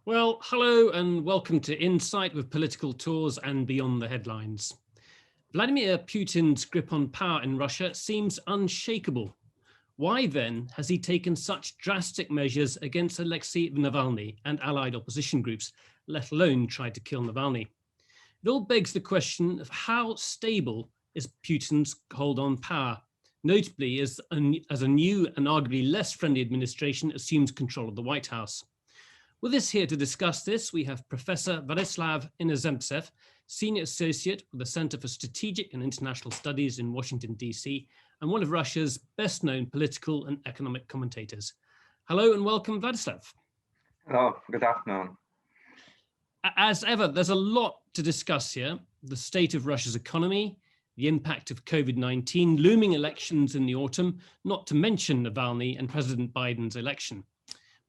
Well, hello and welcome to Insight with Political Tours and Beyond the Headlines. Vladimir Putin's grip on power in Russia seems unshakable. Why then has he taken such drastic measures against Alexei Navalny and allied opposition groups, let alone tried to kill Navalny? It all begs the question of how stable is Putin's hold on power, notably as a new and arguably less friendly administration assumes control of the White House. With us here to discuss this, we have Professor Vladimir Inozemtsev, Senior Associate with the Center for Strategic and International Studies in Washington, D.C., and one of Russia's best-known political and economic commentators. Hello and welcome, Vladislav. Hello, good afternoon. As ever, there's a lot to discuss here: the state of Russia's economy, the impact of COVID-19, looming elections in the autumn, not to mention Navalny and President Biden's election.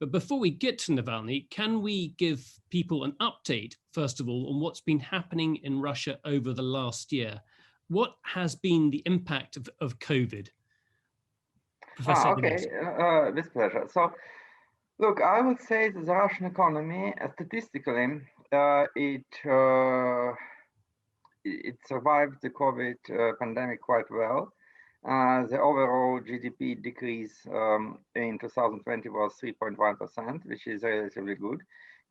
But before we get to Navalny, can we give people an update, first of all, on what's been happening in Russia over the last year? What has been the impact of COVID? Professor Okay, with pleasure. So, look, I would say that the Russian economy, statistically, it survived the COVID pandemic quite well. The overall GDP decrease in 2020 was 3.1%, which is relatively good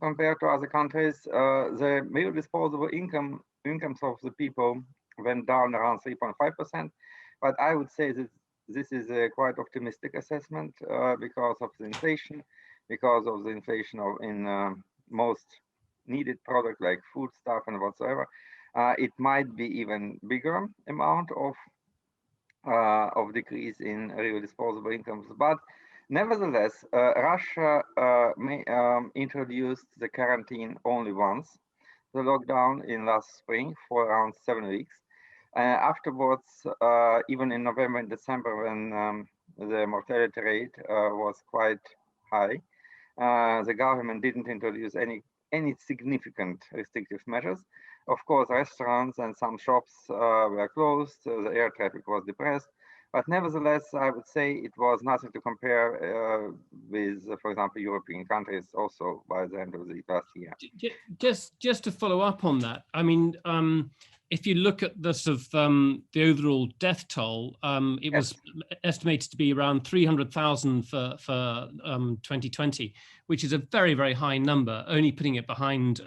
compared to other countries. The real disposable incomes of the people went down around 3.5%, but I would say that this is a quite optimistic assessment because of the inflation, in most needed products like food stuff and whatsoever. It might be even bigger amount of decrease in real disposable incomes. But nevertheless, Russia introduced the quarantine only once, the lockdown in last spring for around 7 weeks. Afterwards, even in November and December, when the mortality rate was quite high, the government didn't introduce any significant restrictive measures. Of course, restaurants and some shops were closed, the air traffic was depressed, but nevertheless, I would say it was nothing to compare with, for example, European countries also by the end of the last year. Just to follow up on that, I mean, if you look at the sort of the overall death toll, it was estimated to be around 300,000 for 2020, which is a very, very high number, only putting it behind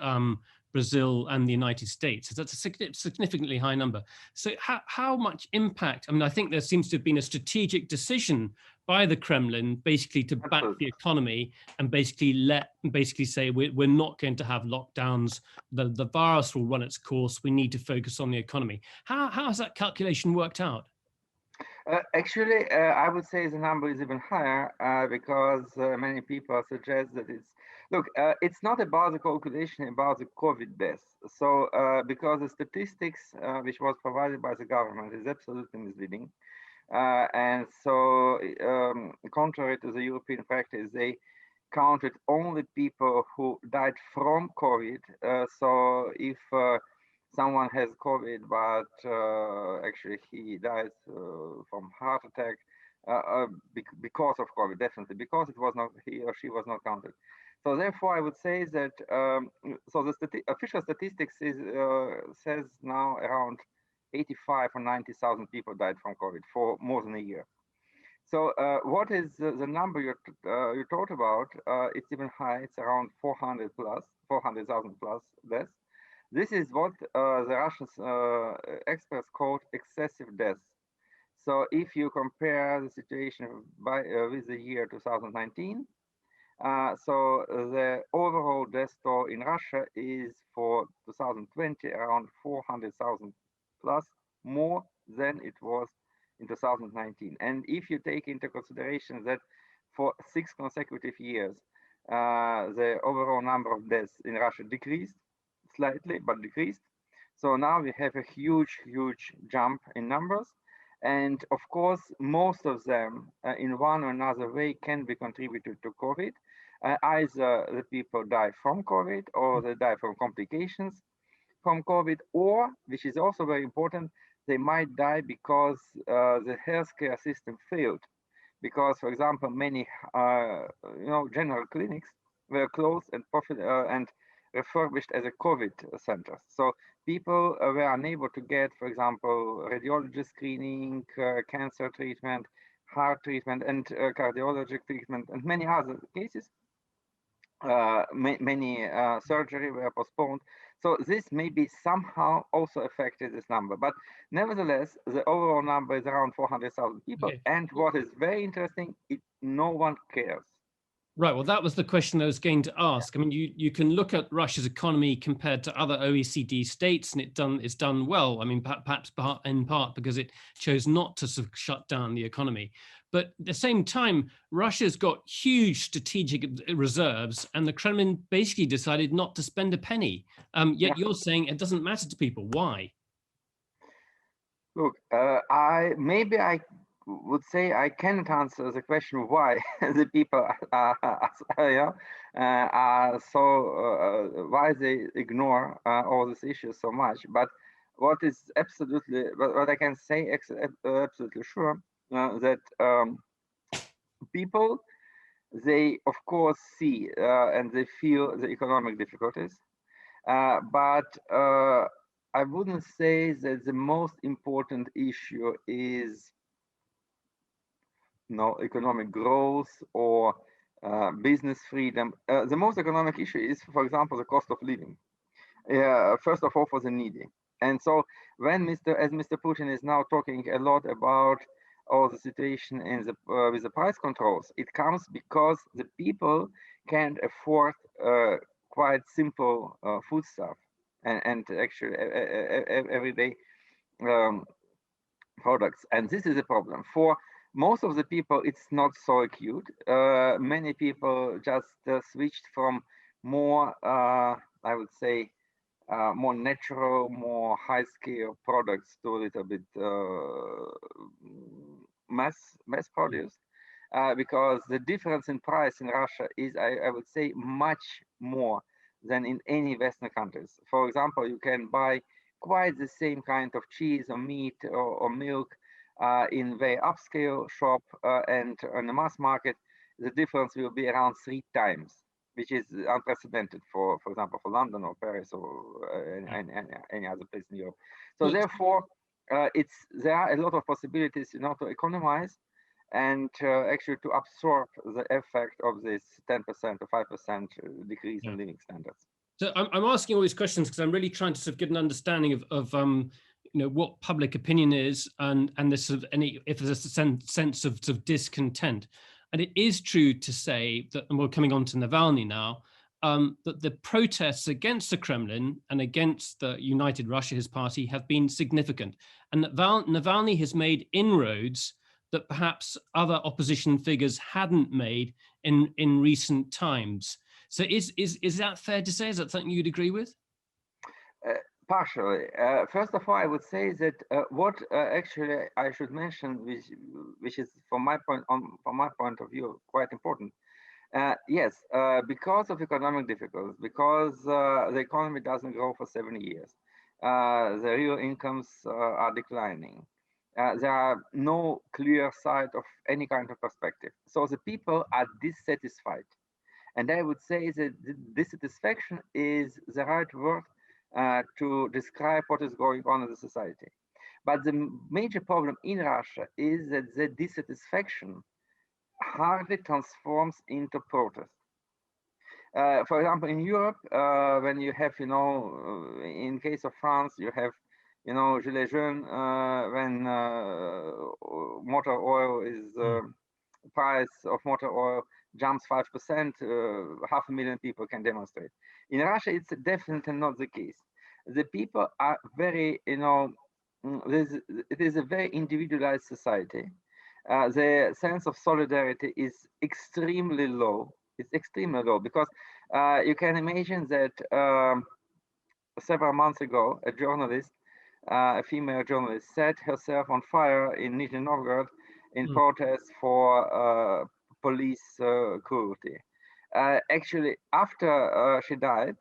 Brazil and the United States. So that's a significantly high number. So how much impact? I mean, I think there seems to have been a strategic decision by the Kremlin basically to back the economy and basically say we're not going to have lockdowns. The virus will run its course. We need to focus on the economy. How has that calculation worked out? Actually, I would say the number is even higher because many people suggest that it's not about the calculation about the COVID deaths. So because the statistics which was provided by the government is absolutely misleading. And so contrary to the European practice, they counted only people who died from COVID. So if someone has COVID, but actually he dies from heart attack because of COVID, definitely, because it was not, he or she was not counted. So therefore, I would say that so the official statistics says now around 85 or 90,000 people died from COVID for more than a year. So what is the number you talked about? It's even high. It's around 400,000 plus deaths. This is what the Russian experts called excessive deaths. So if you compare the situation with the year 2019, so the overall death toll in Russia is for 2020 around 400,000 plus, more than it was in 2019. And if you take into consideration that for 6 consecutive years, the overall number of deaths in Russia decreased slightly, but decreased. So now we have a huge jump in numbers. And of course, most of them in one or another way can be contributed to COVID. Either the people die from COVID or they die from complications from COVID, or, which is also very important, they might die because the healthcare system failed. Because, for example, many general clinics were closed and and refurbished as a COVID centers. So people were unable to get, for example, radiology screening, cancer treatment, heart treatment, and cardiologic treatment, and many other cases. Many surgery were postponed. So this maybe somehow also affected this number. But nevertheless, the overall number is around 400,000 people. Okay. And what is very interesting, no one cares. Right. Well, that was the question I was going to ask. I mean, you can look at Russia's economy compared to other OECD states, and it's done well. I mean, perhaps in part because it chose not to sort of shut down the economy. But at the same time, Russia's got huge strategic reserves, and the Kremlin basically decided not to spend a penny. Yet you're saying it doesn't matter to people. Why? Look, I would say I cannot answer the question why the people are so why they ignore all these issues so much. But what is absolutely what I can say absolutely sure that people, they of course see and they feel the economic difficulties, but I wouldn't say that the most important issue is economic growth or business freedom. The most economic issue is, for example, the cost of living. First of all, for the needy. And so when Mr. Putin is now talking a lot about all the situation in the with the price controls, it comes because the people can't afford quite simple food stuff and actually everyday products. And this is a problem. For most of the people, it's not so acute. Many people just switched from more, I would say, more natural, more high-scale products to a little bit mass produced, because the difference in price in Russia is, I would say, much more than in any Western countries. For example, you can buy quite the same kind of cheese or meat or milk in very upscale shop and on the mass market. The difference will be around 3 times, which is unprecedented for example, for London or Paris or any other place in Europe. So therefore, there are a lot of possibilities, to economize and actually to absorb the effect of this 10% or 5% decrease in living standards. So I'm asking all these questions because I'm really trying to sort of get an understanding of what public opinion is and this sort of if there's a sense of discontent. And it is true to say that, and we're coming on to Navalny now, that the protests against the Kremlin and against the United Russia, his party, have been significant. And that Navalny has made inroads that perhaps other opposition figures hadn't made in recent times. So is that fair to say? Is that something you'd agree with? Partially. First of all, I would say that what actually I should mention, which is from my point of view quite important. Yes, because of economic difficulties, because the economy doesn't grow for 70 years, the real incomes are declining. There are no clear sight of any kind of perspective. So the people are dissatisfied. And I would say that dissatisfaction is the right word to describe what is going on in the society. But the major problem in Russia is that the dissatisfaction hardly transforms into protest. For example, in Europe, when you have, in case of France, you have, Gilets jaunes, when motor oil is, price of motor oil jumps 5%, 500,000 people can demonstrate. In Russia, it's definitely not the case. The people are very, it is a very individualized society. The sense of solidarity is extremely low. It's extremely low because you can imagine that several months ago, a journalist, a female journalist, set herself on fire in Nizhny Novgorod in protest for police cruelty. Actually, after she died,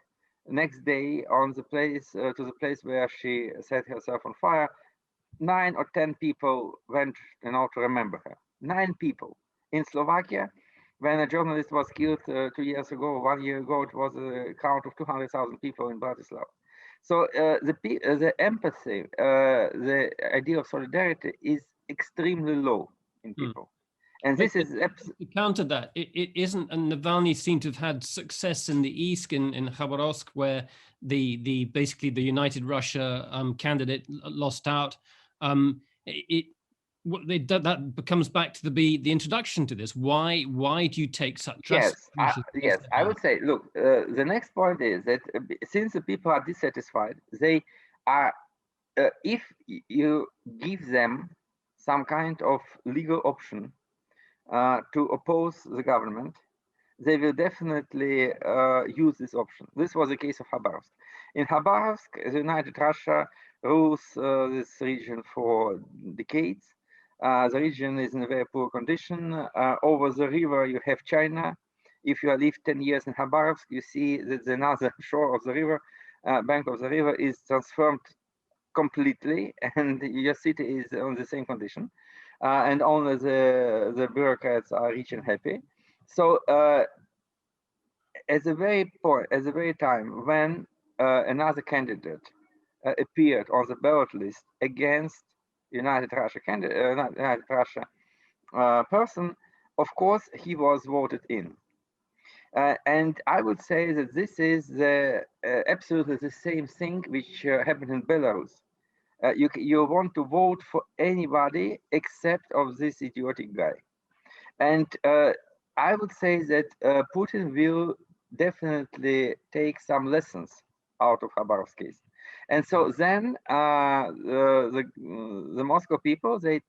next day on the place to the place where she set herself on fire, 9 or 10 people went, to remember her. 9 people. In Slovakia, When a journalist was killed 2 years ago, 1 year ago, it was a count of 200,000 people in Bratislava. So the empathy, the idea of solidarity is extremely low in people. And this is to counter that, it isn't, and Navalny seemed to have had success in the east, in Khabarovsk, where the basically the United Russia candidate lost out. That comes back to the introduction to this. Why do you take such drastic measures? Yes, I would say, look, the next point is that since the people are dissatisfied, they are, if you give them some kind of legal option to oppose the government, they will definitely use this option. This was the case of Khabarovsk. In Khabarovsk, the United Russia rules this region for decades. The region is in a very poor condition. Over the river, you have China. If you live 10 years in Khabarovsk, you see that the northern shore of the river, bank of the river, is transformed completely, and your city is on the same condition. And only the bureaucrats are rich and happy. So at the very time when another candidate appeared on the ballot list against United Russia United Russia person, of course he was voted in. And I would say that this is absolutely the same thing which happened in Belarus. You want to vote for anybody except of this idiotic guy. And I would say that Putin will definitely take some lessons out of Khabarovsk case. And so then the Moscow people, they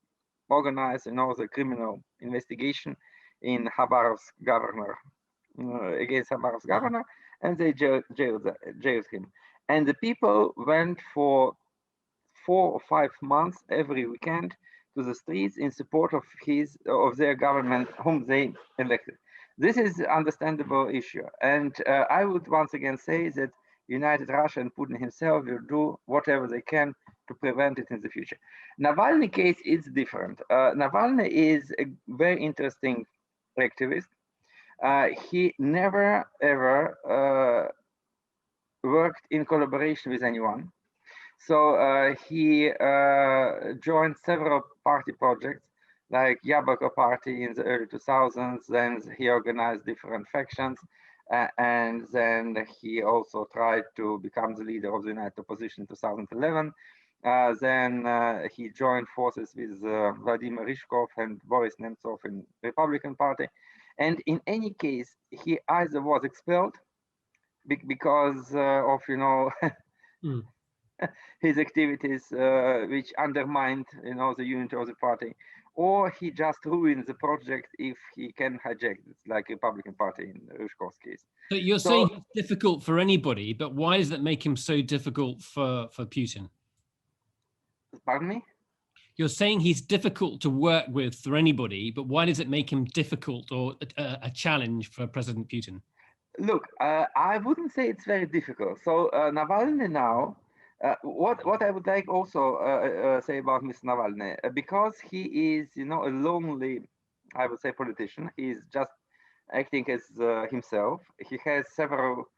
organize, the criminal investigation in Khabarovsk governor, against Khabarovsk governor, and they jailed him. And the people went for 4 or 5 months every weekend to the streets in support of their government whom they elected. This is an understandable issue. And I would once again say that United Russia and Putin himself will do whatever they can to prevent it in the future. Navalny case is different. Navalny is a very interesting activist. He never ever worked in collaboration with anyone. So he joined several party projects like Yabloko Party in the early 2000s. Then he organized different factions. And then he also tried to become the leader of the United Opposition in 2011. Then he joined forces with Vladimir Rishkov and Boris Nemtsov in Republican Party. And in any case, he either was expelled because of, his activities which undermined, the unity of the party, or he just ruins the project if he can hijack it, like Republican Party in Rishkov's case. So you're saying it's difficult for anybody, but why does that make him so difficult for Putin? Pardon me? You're saying he's difficult to work with for anybody, but why does it make him difficult or a challenge for President Putin? Look, I wouldn't say it's very difficult. So Navalny now, what I would like also say about Mr. Navalny, because he is, a lonely, I would say, politician. He is just acting as himself. He has several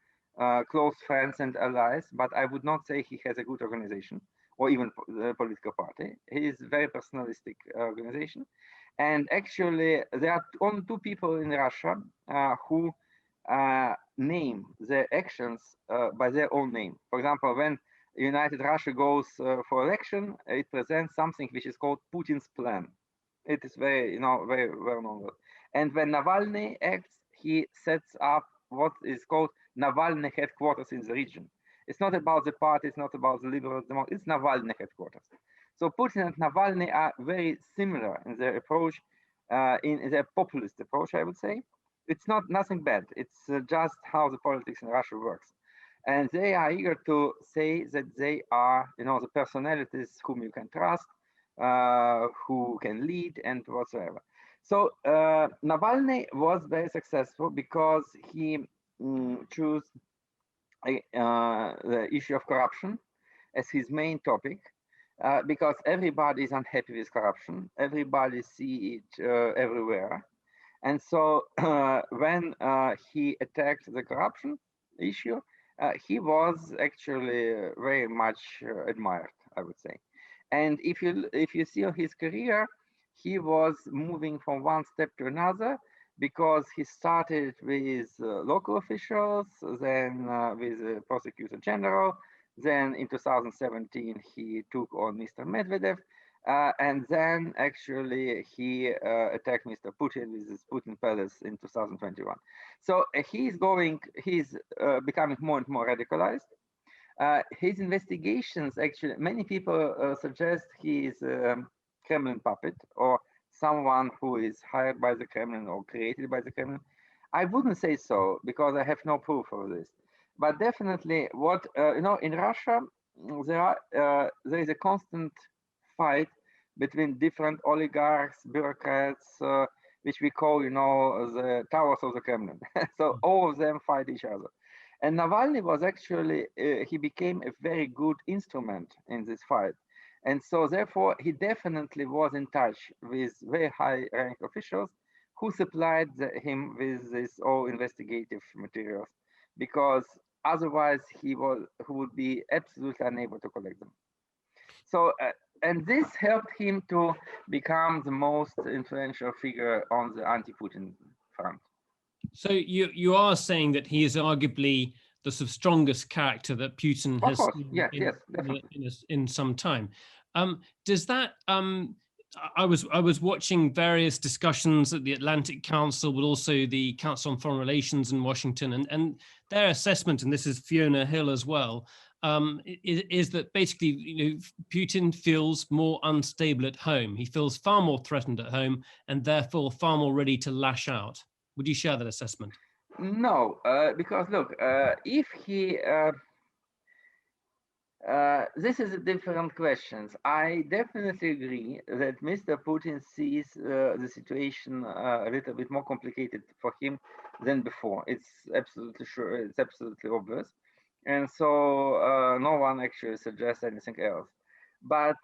close friends and allies, but I would not say he has a good organization or even political party. He is a very personalistic organization. And actually, there are only 2 people in Russia who name their actions by their own name. For example, when United Russia goes for election, it presents something which is called Putin's plan. It is very, very well known. And when Navalny acts, he sets up what is called Navalny headquarters in the region. It's not about the party, it's not about the liberals, it's Navalny headquarters. So Putin and Navalny are very similar in their approach, in their populist approach, I would say. It's nothing bad. It's just how the politics in Russia works. And they are eager to say that they are, the personalities whom you can trust, who can lead and whatsoever. So Navalny was very successful because he chose the issue of corruption as his main topic, because everybody is unhappy with corruption. Everybody see it everywhere. And so when he attacked the corruption issue, he was actually very much admired, I would say. And if you see his career, he was moving from one step to another because he started with local officials, then with the prosecutor general, then in 2017 he took on Mr. Medvedev, and then actually he attacked Mr. Putin with his Putin Palace in 2021. So he's becoming more and more radicalized. His investigations, actually, many people suggest he is a Kremlin puppet or someone who is hired by the Kremlin or created by the Kremlin. I wouldn't say so because I have no proof of this. But definitely, what in Russia, there is a constant fight between different oligarchs, bureaucrats, which we call, the towers of the Kremlin. So all of them fight each other. And Navalny was actually, he became a very good instrument in this fight. And so therefore, he definitely was in touch with very high rank officials who supplied him with this all investigative materials, because otherwise he would be absolutely unable to collect them. So, and this helped him to become the most influential figure on the anti-Putin front. So you are saying that he is arguably the sort of strongest character that Putin has seen in some time. Does that I was watching various discussions at the Atlantic Council, but also the Council on Foreign Relations in Washington, and their assessment, and this is Fiona Hill as well, is that basically, Putin feels more unstable at home. He feels far more threatened at home, and therefore far more ready to lash out. Would you share that assessment? No, because look, if he, this is a different questions. I definitely agree that Mr. Putin sees the situation a little bit more complicated for him than before. It's absolutely sure. It's absolutely obvious, and so no one actually suggests anything else. But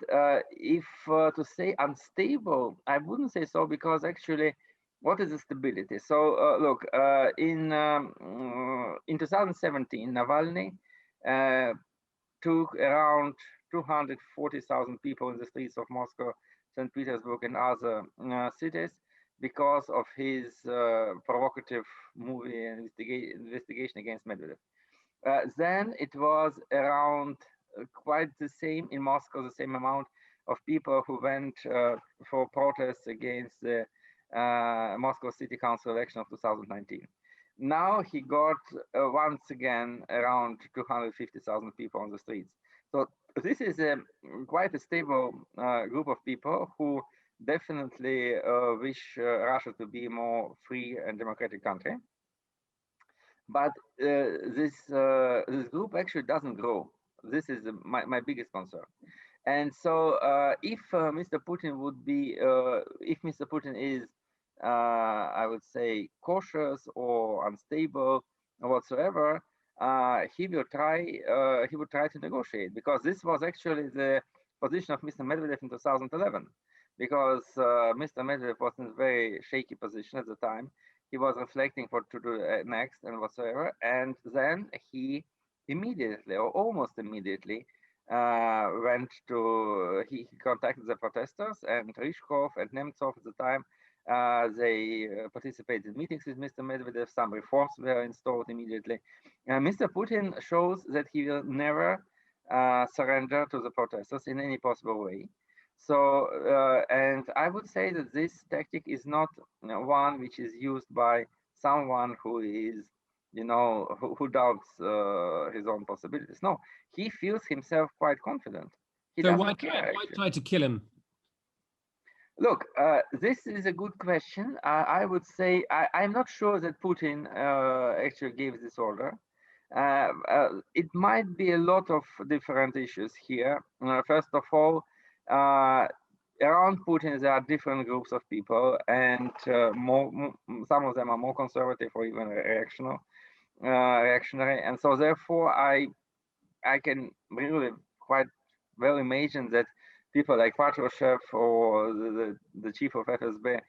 if to say unstable, I wouldn't say so, because actually, what is the stability? So look, in 2017, Navalny took around 240,000 people in the streets of Moscow, St. Petersburg, and other cities because of his provocative movie and investigation against Medvedev. Then it was around quite the same in Moscow, the same amount of people who went for protests against the Moscow City Council election of 2019. Now he got once again around 250,000 people on the streets. So this is quite a stable group of people who definitely wish Russia to be a more free and democratic country. But this group actually doesn't grow. This is my biggest concern. And so if Mr. Putin would be, if Mr. Putin is, I would say, cautious or unstable or whatsoever, he will try to negotiate, because this was actually the position of Mr. Medvedev in 2011, because Mr. Medvedev was in a very shaky position at the time. He was reflecting what to do next and whatsoever, and then he immediately, or almost immediately, he contacted the protesters, and Ryzhkov and Nemtsov at the time, they participated in meetings with Mr. Medvedev. Some reforms were installed immediately. Mr. Putin shows that he will never surrender to the protesters in any possible way. So, and I would say that this tactic is not one which is used by someone who is, who doubts his own possibilities. No, he feels himself quite confident. He doesn't care. Why try to kill him? Look, this is a good question. I would say I'm not sure that Putin actually gave this order. It might be a lot of different issues here. First of all, around Putin, there are different groups of people, and some of them are more conservative or even reactionary. And so therefore, I can really quite well imagine that people like Patrushev or the chief of FSB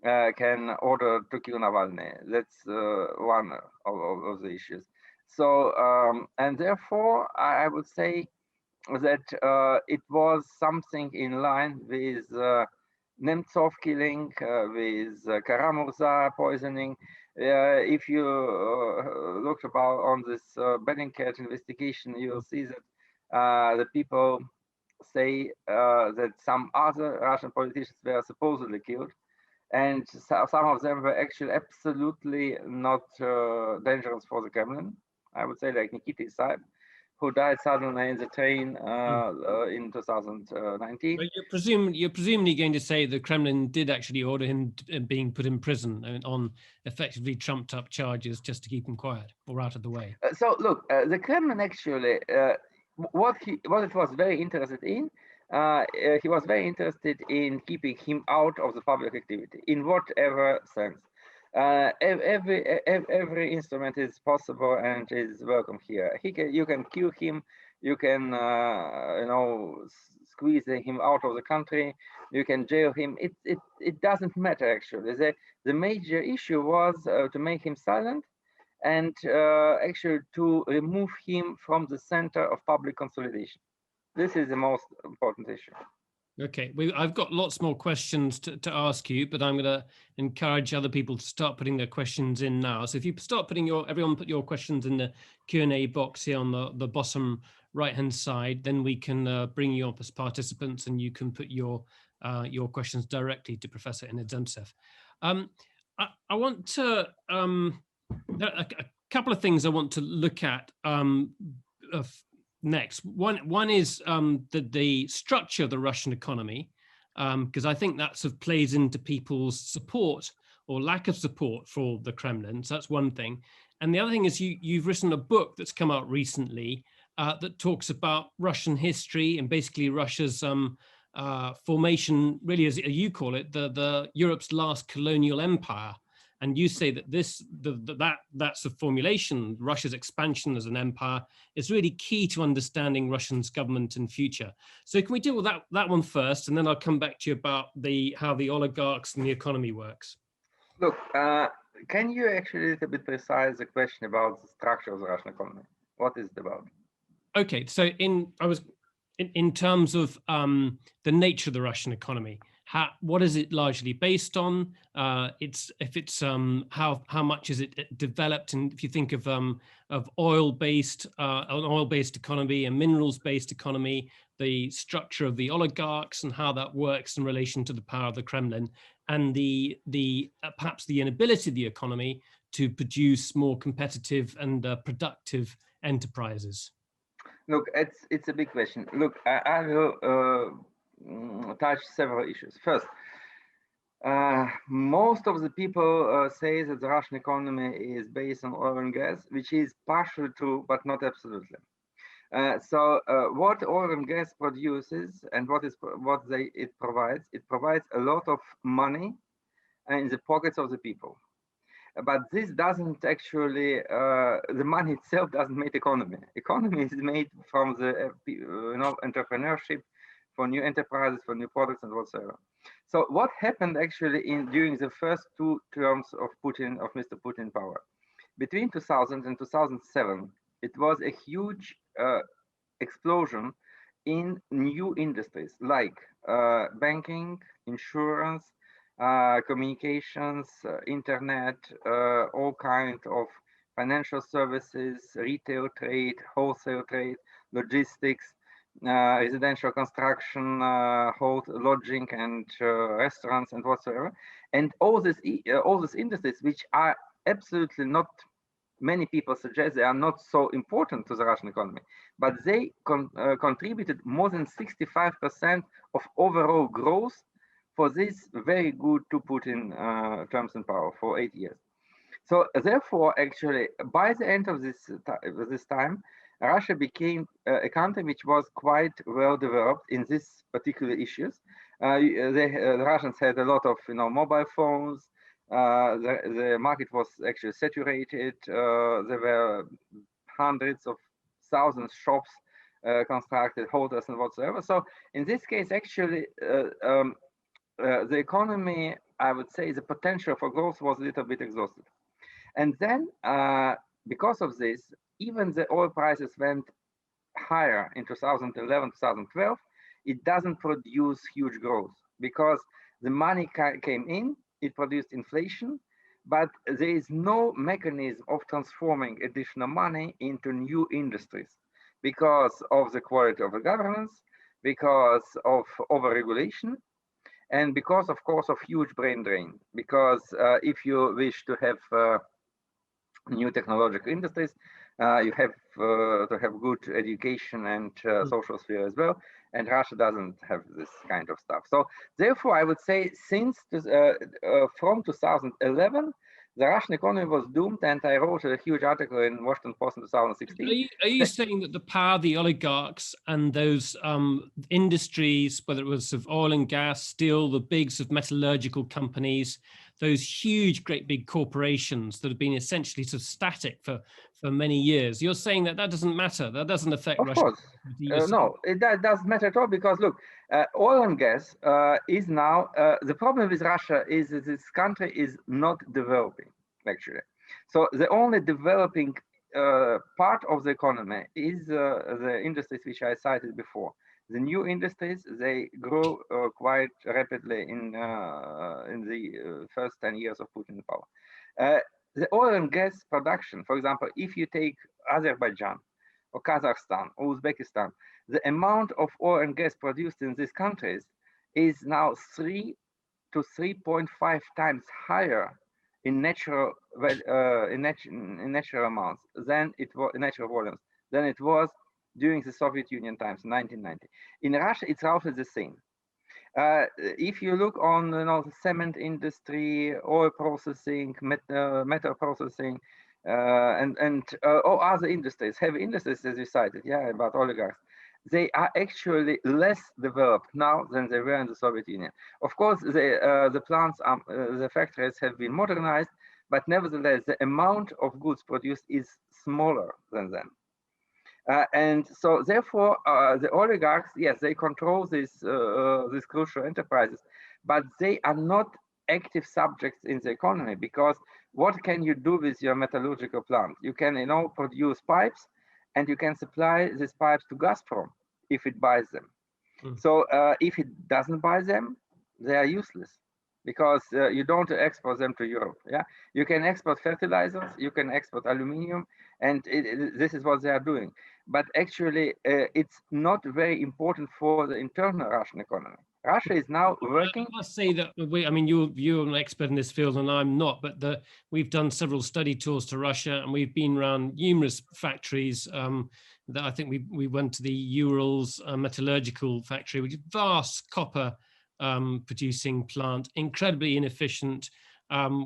can order to kill Navalny. That's one of the issues. So, and therefore, I would say that it was something in line with Nemtsov killing, with Karamurza poisoning. If you look about on this Bellingcat investigation, you'll see that the people say that some other Russian politicians were supposedly killed, and some of them were actually absolutely not dangerous for the Kremlin. I would say like Nikita Isaev, who died suddenly in the train in 2019. But you're presumably going to say the Kremlin did actually order him being put in prison on effectively trumped up charges just to keep him quiet or out of the way. So look, the Kremlin actually, what it was very interested in, he was very interested in keeping him out of the public activity in whatever sense. Every instrument is possible and is welcome here. You can kill him, you can squeeze him out of the country, you can jail him. It doesn't matter actually. The major issue was to make him silent and actually to remove him from the center of public consolidation. This is the most important issue. Okay, I've got lots more questions to ask you, but I'm going to encourage other people to start putting their questions in now. So if you start putting everyone put your questions in the Q&A box here on the bottom right-hand side, then we can bring you up as participants and you can put your questions directly to Professor Inozemtsev. I want to, a couple of things I want to look at next. One is the structure of the Russian economy, because I think that sort of plays into people's support or lack of support for the Kremlin. So that's one thing. And the other thing is you've written a book that's come out recently that talks about Russian history and basically Russia's formation, really as you call it, the Europe's last colonial empire. And you say that that's a formulation, Russia's expansion as an empire, is really key to understanding Russia's government and future. So can we deal with that one first, and then I'll come back to you about how the oligarchs and the economy works. Look, can you actually a little bit precise the question about the structure of the Russian economy? What is it about? Okay, so in terms of the nature of the Russian economy, what is it largely based on? How much is it developed? And if you think of oil-based, an oil-based economy, a minerals-based economy, the structure of the oligarchs and how that works in relation to the power of the Kremlin, and perhaps the inability of the economy to produce more competitive and productive enterprises. Look, it's a big question. Look, I will touch several issues. First, most of the people say that the Russian economy is based on oil and gas, which is partially true, but not absolutely. So what oil and gas produces and it provides a lot of money in the pockets of the people. But this doesn't actually, the money itself doesn't make economy. Economy is made from the entrepreneurship, for new enterprises, for new products and whatsoever. So what happened actually during the first 2 terms of Mr. Putin power? Between 2000 and 2007, it was a huge explosion in new industries like banking, insurance, communications, internet, all kinds of financial services, retail trade, wholesale trade, logistics, residential construction, lodging and restaurants and whatsoever, and all these industries, which are absolutely not, many people suggest they are not so important to the Russian economy, but they contributed more than 65% of overall growth for this very good to Putin terms in power for 8 years. So therefore, actually, by the end of this time, Russia became a country which was quite well developed in these particular issues. The Russians had a lot of mobile phones. The market was actually saturated. There were hundreds of thousands of shops constructed, hotels and whatsoever. So in this case, actually, the economy I would say the potential for growth was a little bit exhausted. And then, because of this, even the oil prices went higher in 2011, 2012. It doesn't produce huge growth because the money came in, it produced inflation, but there is no mechanism of transforming additional money into new industries because of the quality of the governance, because of overregulation, and because, of course, of huge brain drain. Because if you wish to have new technological industries, you have to have good education and social sphere as well. And Russia doesn't have this kind of stuff. So therefore, I would say since from 2011, the Russian economy was doomed. And I wrote a huge article in Washington Post in 2016. Are you saying that the power of the oligarchs and those industries, whether it was of oil and gas, steel, the big sort of metallurgical companies, those huge, great big corporations that have been essentially sort of static for many years, you're saying that that doesn't matter, that doesn't affect Russia? Of course, no, it doesn't matter at all, because look, oil and gas is now, the problem with Russia is that this country is not developing, actually. So the only developing part of the economy is the industries which I cited before. The new industries, they grow quite rapidly in the first 10 years of Putin's power. The oil and gas production, for example, if you take Azerbaijan or Kazakhstan or Uzbekistan, the amount of oil and gas produced in these countries is now 3 to 3.5 times higher in natural amounts than it was in natural volumes than it was during the Soviet Union times, 1990. In Russia, it's roughly the same. If you look on the cement industry, oil processing, metal processing, and all other industries, heavy industries, as you cited, yeah, about oligarchs, they are actually less developed now than they were in the Soviet Union. Of course, the plants, the factories have been modernized, but nevertheless, the amount of goods produced is smaller than them. And so therefore, the oligarchs, yes, they control these crucial enterprises, but they are not active subjects in the economy, because what can you do with your metallurgical plant? You can, produce pipes, and you can supply these pipes to Gazprom if it buys them. So if it doesn't buy them, they are useless, because you don't export them to Europe. Yeah, you can export fertilizers, you can export aluminium, and this is what they are doing. But actually, it's not very important for the internal Russian economy. Russia is now working. I must say that you're an expert in this field and I'm not, but we've done several study tours to Russia, and we've been around numerous factories. That I think we went to the Urals metallurgical factory, which is a vast copper producing plant, incredibly inefficient,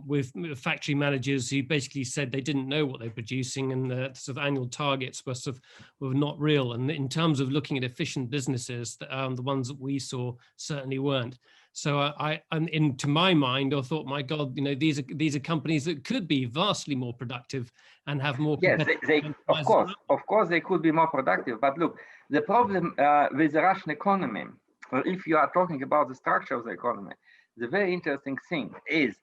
with factory managers who basically said they didn't know what they're producing, and the sort of annual targets were not real. And in terms of looking at efficient businesses, the ones that we saw certainly weren't. So to my mind, I thought, my God, these are companies that could be vastly more productive and have more. Yes, of course, they could be more productive. But look, the problem with the Russian economy, if you are talking about the structure of the economy, the very interesting thing is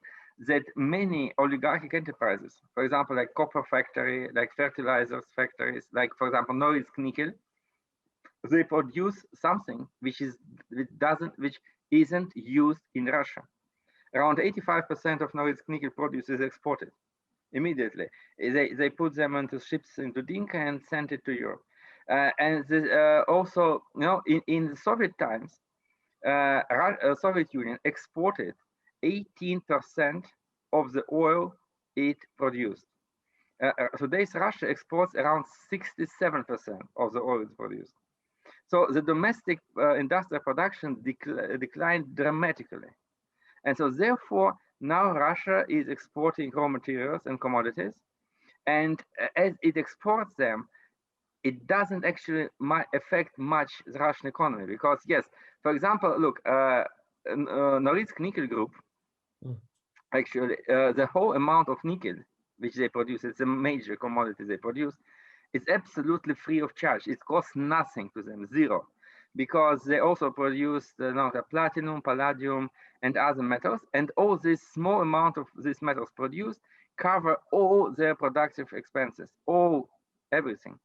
that many oligarchic enterprises, for example, like copper factory, like fertilizers factories, like, for example, Norilsk Nickel, they produce something which isn't used in Russia. Around 85% of Norilsk Nickel produce is exported immediately. They put them into ships into Dinka and send it to Europe. And also, in the Soviet times, Soviet Union exported 18% of the oil it produced. Today's Russia exports around 67% of the oil it's produced. So the domestic industrial production declined dramatically. And so therefore, now Russia is exporting raw materials and commodities. And as it exports them, it doesn't actually affect much the Russian economy. Because yes, for example, look, Norilsk Nickel Group, actually, the whole amount of nickel which they produce, it's a major commodity they produce, is absolutely free of charge. It costs nothing to them, zero. because they also produce the platinum, palladium, and other metals. And all this small amount of these metals produced cover all their productive expenses, everything.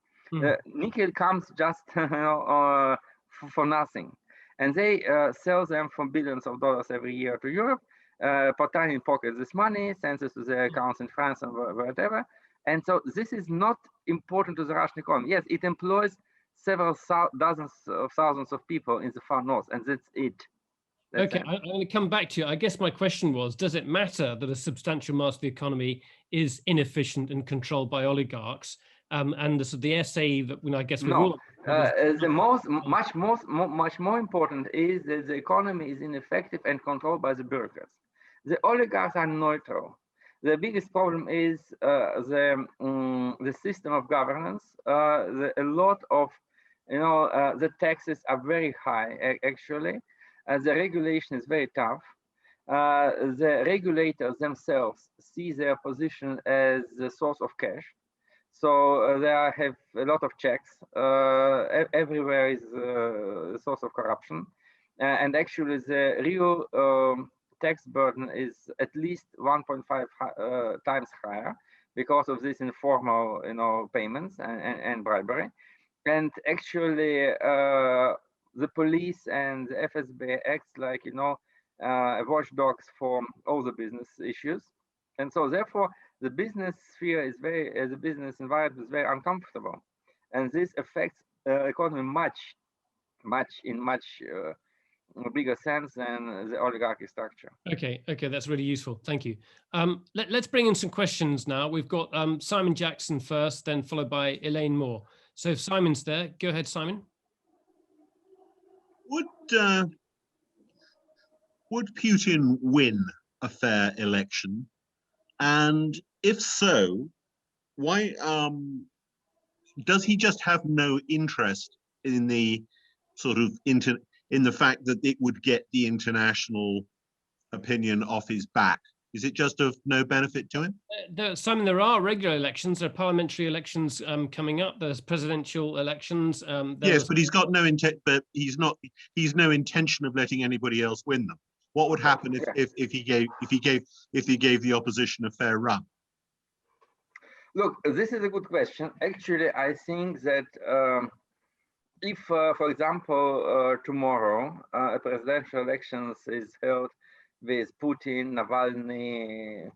Nickel comes just for nothing. And they sell them for billions of dollars every year to Europe. Potanin pockets this money, sends it to their accounts in France and whatever. And so this is not important to the Russian economy. Yes, it employs several dozens of thousands of people in the far north, and that's it. Okay, I'm going to come back to you. I guess my question was, does it matter that a substantial mass of the economy is inefficient and controlled by oligarchs? And the essay that I guess we no, much more important is that the economy is ineffective and controlled by the bureaucrats. The oligarchs are neutral. The biggest problem is the system of governance. A lot of the taxes are very high actually. The regulation is very tough. The regulators themselves see their position as the source of cash. So they have a lot of checks. Everywhere is a source of corruption. And actually the real tax burden is at least 1.5 times higher because of this informal payments and bribery. And actually the police and the FSB acts like watchdogs for all the business issues. And so therefore the business sphere is the business environment is very uncomfortable, and this affects economy much bigger sense than the oligarchy structure. Okay, that's really useful. Thank you. Let's bring in some questions now. We've got Simon Jackson first, then followed by Elaine Moore. So if Simon's there, go ahead, Simon. Would Putin win a fair election? And if so, why does he just have no interest in the sort of in the fact that it would get the international opinion off his back? Is it just of no benefit to him? Simon, there are regular elections. There are parliamentary elections coming up. There's presidential elections. Yes, but he's got no intent. But he's no intention of letting anybody else win them. What would happen if he gave the opposition a fair run? Look, this is a good question. Actually, I think that if, for example, tomorrow a presidential elections is held with Putin, Navalny,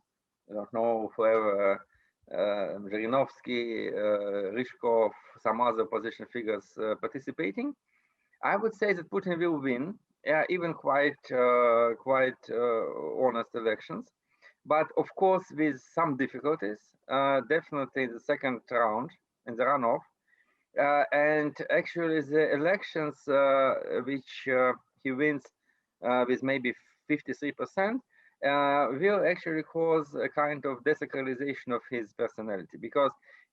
I don't know, whoever, Zhirinovsky, Ryzhkov, some other opposition figures participating, I would say that Putin will win, even quite honest elections, but of course with some difficulties. Definitely the second round in the runoff, and actually the elections which he wins with maybe 53%, will actually cause a kind of desacralization of his personality, because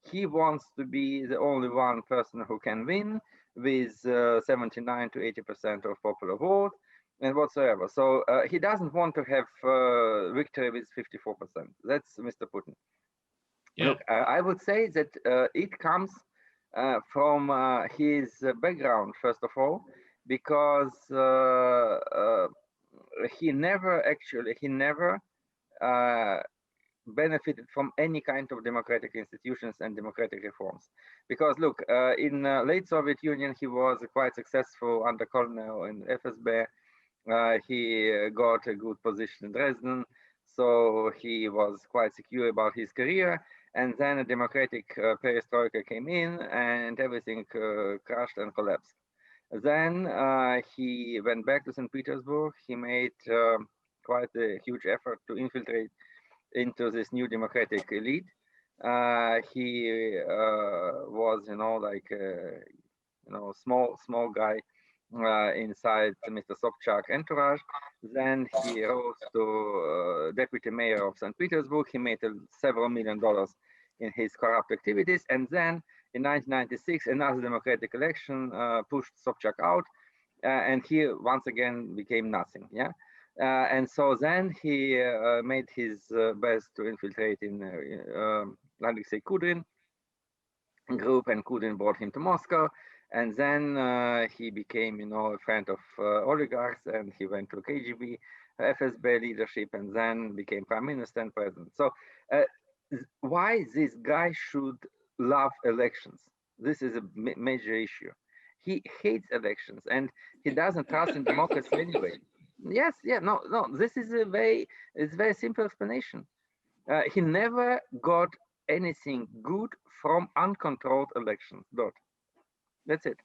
he wants to be the only one person who can win with 79 to 80% of popular vote and whatsoever. So he doesn't want to have victory with 54%. That's Mr. Putin. Yeah. Look, I would say that it comes from his background, first of all, because he never benefited from any kind of democratic institutions and democratic reforms. Because look, in late Soviet Union, he was quite successful under colonel in FSB. He got a good position in Dresden, so he was quite secure about his career. And then a democratic perestroika came in, and everything crashed and collapsed. Then he went back to St. Petersburg. He made quite a huge effort to infiltrate into this new democratic elite. He was, like small guy inside Mr. Sobchak entourage. Then he rose to deputy mayor of St. Petersburg. He made several $1 million in his corrupt activities. And then in 1996, another democratic election pushed Sobchak out, and he once again became nothing. Yeah. And so then he made his best to infiltrate in Alexei Kudrin group, and Kudrin brought him to Moscow. And then he became, a friend of oligarchs, and he went to KGB, FSB leadership, and then became prime minister and president. So why this guy should love elections? This is a major issue. He hates elections, and he doesn't trust in democracy anyway. Yes, yeah, no, no. This is it's very simple explanation. He never got anything good from uncontrolled elections. Dot. That's it.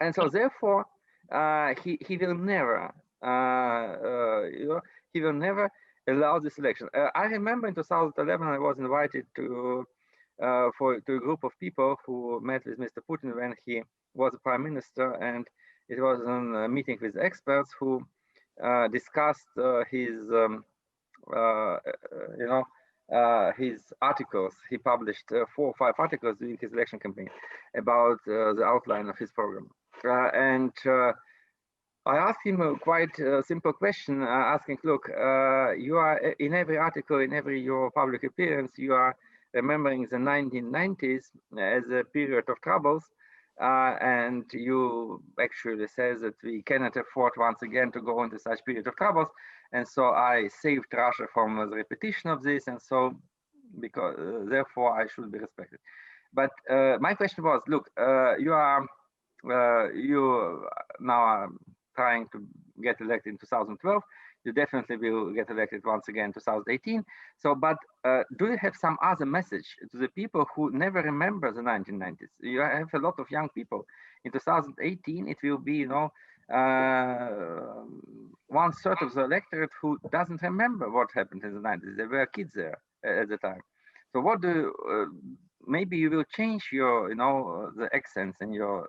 And so therefore, he will never, he will never allow this election. I remember in 2011, I was invited to a group of people who met with Mr. Putin when he was prime minister, and it was a meeting with experts who discussed his, his articles. He published 4 or 5 articles during his election campaign about the outline of his program. And I asked him a quite simple question, asking, look, you are in every article, in every your public appearance, you are remembering the 1990s as a period of troubles. And you actually say that we cannot afford once again to go into such period of troubles. And so I saved Russia from the repetition of this. And so, because therefore I should be respected. But my question was, look, you now are trying to get elected in 2012. You definitely will get elected once again in 2018. So, but do you have some other message to the people who never remember the 1990s? You have a lot of young people. In 2018, it will be, 1/3 of the electorate who doesn't remember what happened in the 90s. There were kids there at the time. So what do maybe you will change your, the accents in your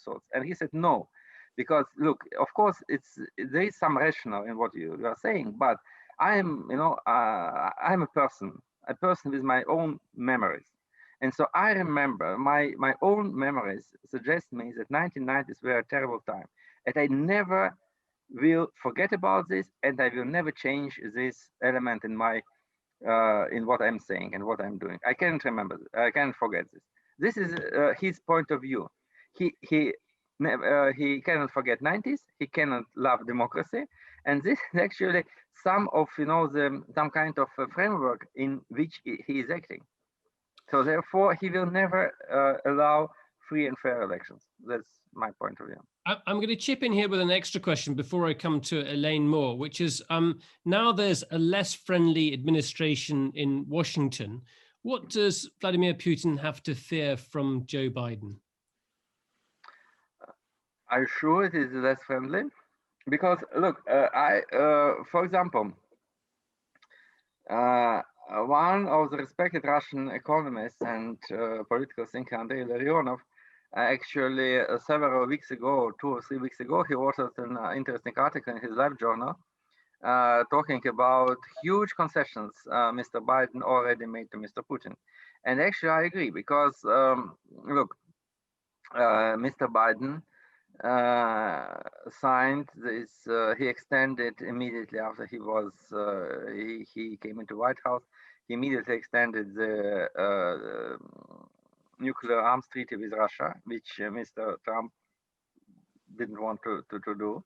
thoughts? And he said no. Because look, of course, there is some rationale in what you are saying, but I am, I'm a person with my own memories, and so I remember my own memories suggest me that 1990s were a terrible time, and I never will forget about this, and I will never change this element in my in what I'm saying and what I'm doing. I can't remember. I can't forget this. This is his point of view. He cannot forget 90s. He cannot love democracy, and this is actually some of some kind of framework in which he is acting. So therefore, he will never allow free and fair elections. That's my point of view. I'm going to chip in here with an extra question before I come to Elaine Moore, which is now there's a less friendly administration in Washington. What does Vladimir Putin have to fear from Joe Biden? I'm sure it is less friendly, because look, for example, one of the respected Russian economists and political thinker, Andrei Larionov, actually several weeks ago, 2 or 3 weeks ago, he authored an interesting article in his Life journal talking about huge concessions Mr. Biden already made to Mr. Putin. And actually, I agree, because look, Mr. Biden signed this. He extended immediately after he was he came into White House. He immediately extended the nuclear arms treaty with Russia, which Mr. Trump didn't want to do.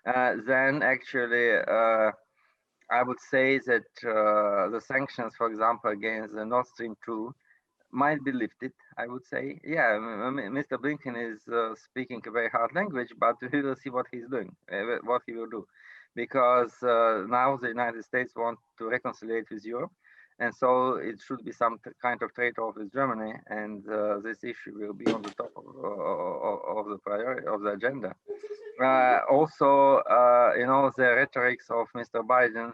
Then actually, I would say that the sanctions, for example, against the Nord Stream 2 might be lifted. I would say, yeah, Mr. Blinken is speaking a very hard language, but we will see what he's doing, what he will do, because now the United States want to reconcile with Europe, and so it should be some kind of trade-off with Germany, and this issue will be on the top of the priority of the agenda. Also, the rhetorics of Mr. Biden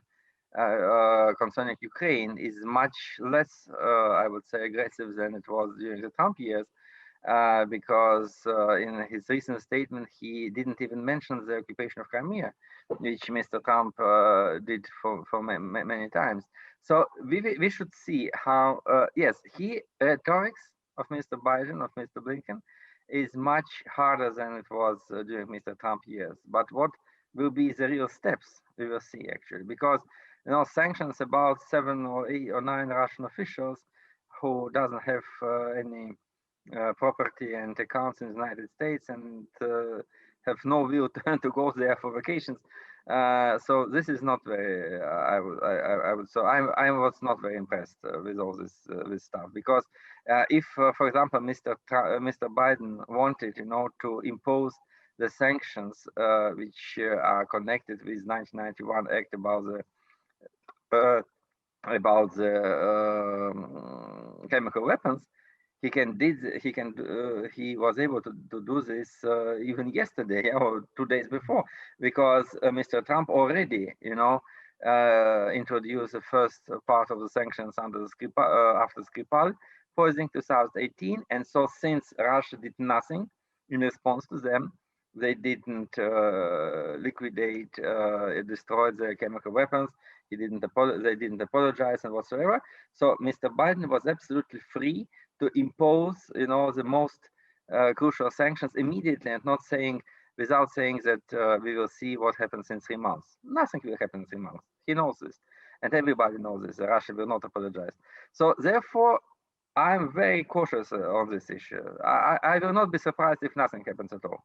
concerning Ukraine is much less, I would say, aggressive than it was during the Trump years, because in his recent statement, he didn't even mention the occupation of Crimea, which Mr. Trump did for many times. So we should see how, yes, rhetorics of Mr. Biden, of Mr. Blinken, is much harder than it was during Mr. Trump years. But what will be the real steps, we will see, actually, because sanctions about 7 or 8 or 9 Russian officials who doesn't have any property and accounts in the United States and have no will to go there for vacations. So this is not very. I would. So I was not very impressed with all this stuff, because if, for example, Mr. Biden wanted, to impose the sanctions which are connected with 1991 Act uh, about the chemical weapons, he was able to do this even yesterday or 2 days before, because Mr. Trump already introduced the first part of the sanctions under the after Skripal poisoning 2018, and so since Russia did nothing in response to them, they didn't liquidate, destroy the chemical weapons. They didn't apologize and whatsoever. So Mr. Biden was absolutely free to impose, the most crucial sanctions immediately, and not saying, without saying that we will see what happens in 3 months. Nothing will happen in 3 months. He knows this, and everybody knows this. Russia will not apologize. So therefore, I'm very cautious on this issue. I will not be surprised if nothing happens at all.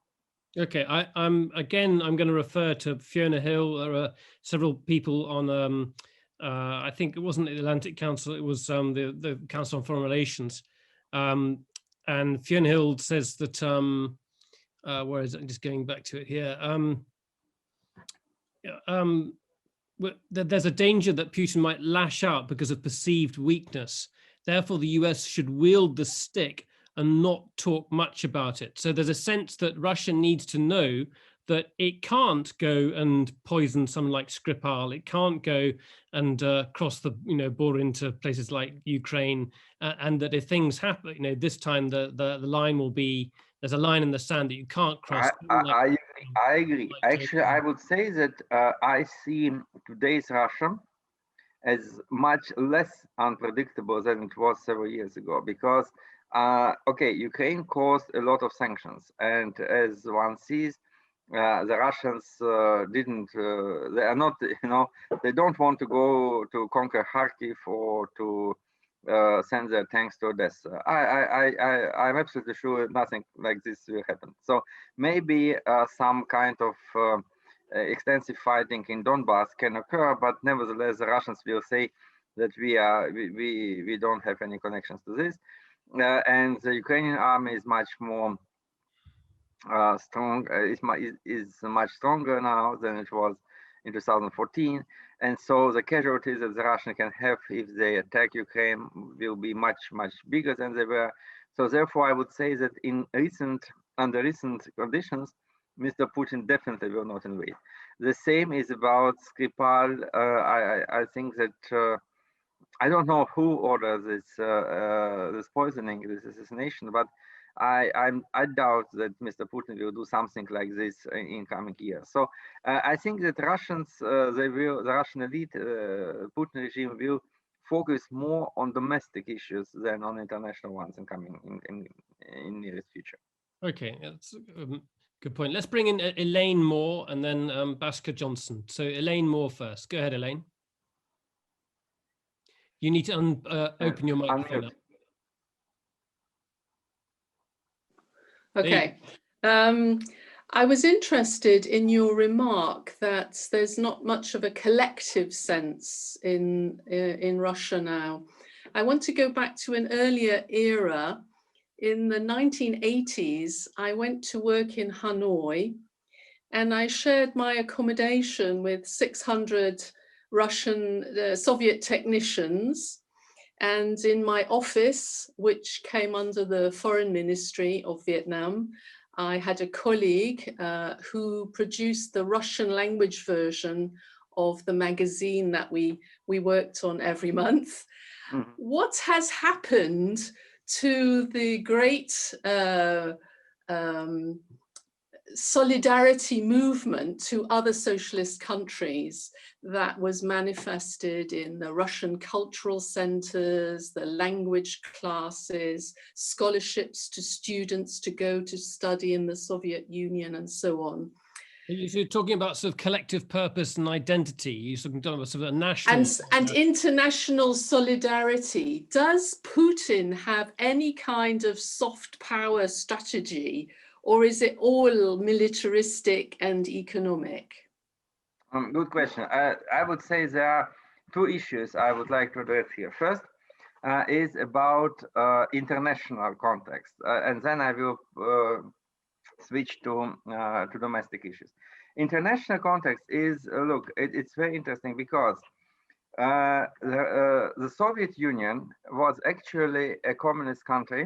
Okay, I'm going to refer to Fiona Hill. There are several people on, I think it wasn't the Atlantic Council, it was the Council on Foreign Relations. And Fiona Hill says that, where is it? I'm just going back to it here. There's a danger that Putin might lash out because of perceived weakness. Therefore, the US should wield the stick and not talk much about it. So there's a sense that Russia needs to know that it can't go and poison someone like Skripal. It can't go and cross the border into places like Ukraine, and that if things happen, this time the line will be, there's a line in the sand that you can't cross. I agree. Actually, I would say that I see today's Russia as much less unpredictable than it was several years ago, because okay, Ukraine caused a lot of sanctions, and as one sees, the Russians didn't. They are not. They don't want to go to conquer Kharkiv or to send their tanks to Odessa. I'm absolutely sure nothing like this will happen. So maybe some kind of extensive fighting in Donbass can occur, but nevertheless, the Russians will say that we don't have any connections to this. And the Ukrainian army is much more strong. Is much stronger now than it was in 2014, and so the casualties that the Russians can have if they attack Ukraine will be much bigger than they were. So therefore, I would say that under recent conditions, Mr. Putin definitely will not invade. The same is about Skripal. I think that. I don't know who ordered this poisoning, this assassination, but I doubt that Mr. Putin will do something like this in coming years. So I think that the Russian elite, Putin regime will focus more on domestic issues than on international ones in nearest future. Okay, that's a good point. Let's bring in Elaine Moore and then Bhaskar Johnson. So Elaine Moore first. Go ahead, Elaine. You need to open your microphone up. Okay. I was interested in your remark that there's not much of a collective sense in Russia now. I want to go back to an earlier era. In the 1980s, I went to work in Hanoi, and I shared my accommodation with 600 Russian Soviet technicians. And in my office, which came under the Foreign Ministry of Vietnam, I had a colleague who produced the Russian language version of the magazine that we worked on every month. Mm-hmm. What has happened to the great solidarity movement to other socialist countries that was manifested in the Russian cultural centers, the language classes, scholarships to students to go to study in the Soviet Union, and so on? You're talking about sort of collective purpose and identity. You're talking about sort of a national and international solidarity. Does Putin have any kind of soft power strategy, or is it all militaristic and economic? Good question. I would say there are two issues I would like to address here. First is about international context, and then I will switch to domestic issues. International context is, look, it's very interesting because the Soviet Union was actually a communist country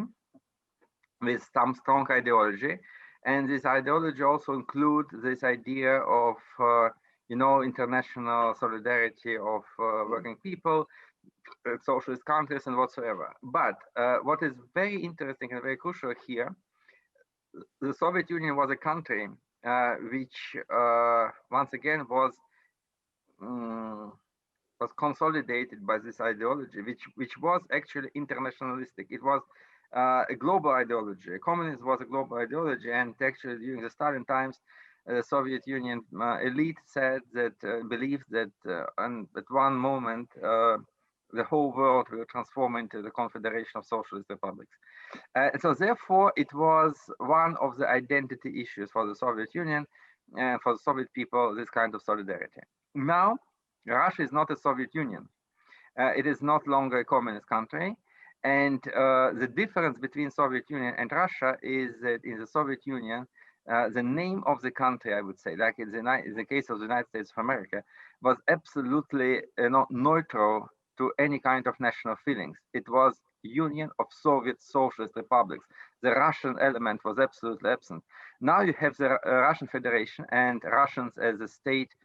with some strong ideology, and this ideology also includes this idea of international solidarity of working people, socialist countries and whatsoever. But what is very interesting and very crucial here, the Soviet Union was a country which once again was consolidated by this ideology, which was actually internationalistic. It was a global ideology. Communism was a global ideology, and actually during the Stalin times, the Soviet Union elite said that believed that at one moment the whole world will transform into the Confederation of Socialist Republics. So therefore, it was one of the identity issues for the Soviet Union and for the Soviet people, this kind of solidarity. Now, Russia is not a Soviet Union. It is not longer a communist country. And the difference between Soviet Union and Russia is that in the Soviet Union, the name of the country, I would say, like in the case of the United States of America, was absolutely not neutral to any kind of national feelings. It was Union of Soviet Socialist Republics. The Russian element was absolutely absent. Now you have the Russian Federation and Russians as a state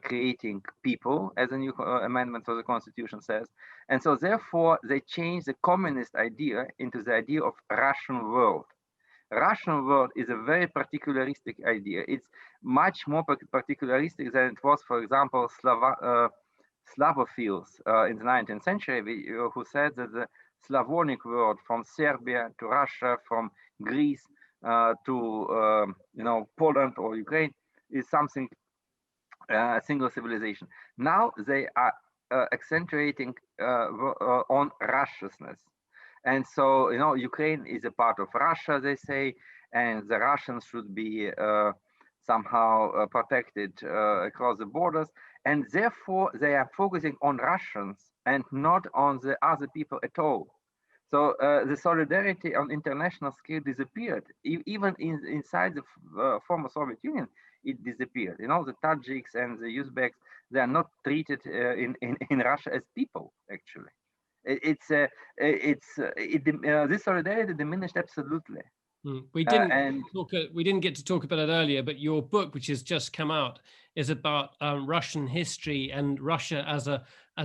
creating people, as a new amendment to the Constitution says. And so therefore they changed the communist idea into the idea of Russian world. Russian world is a very particularistic idea. It's much more particularistic than it was, for example, Slavophiles in the 19th century, who said that the Slavonic world, from Serbia to Russia, from Greece to Poland or Ukraine, is something single civilization. Now they are accentuating on Russiousness. And so, Ukraine is a part of Russia, they say, and the Russians should be somehow protected across the borders. And therefore, they are focusing on Russians and not on the other people at all. So the solidarity on international scale disappeared. Even inside the former Soviet Union, it disappeared. The Tajiks and the Uzbeks, they are not treated in Russia as people, actually. This solidarity diminished absolutely. We didn't get to talk about it earlier, but your book, which has just come out, is about Russian history and Russia as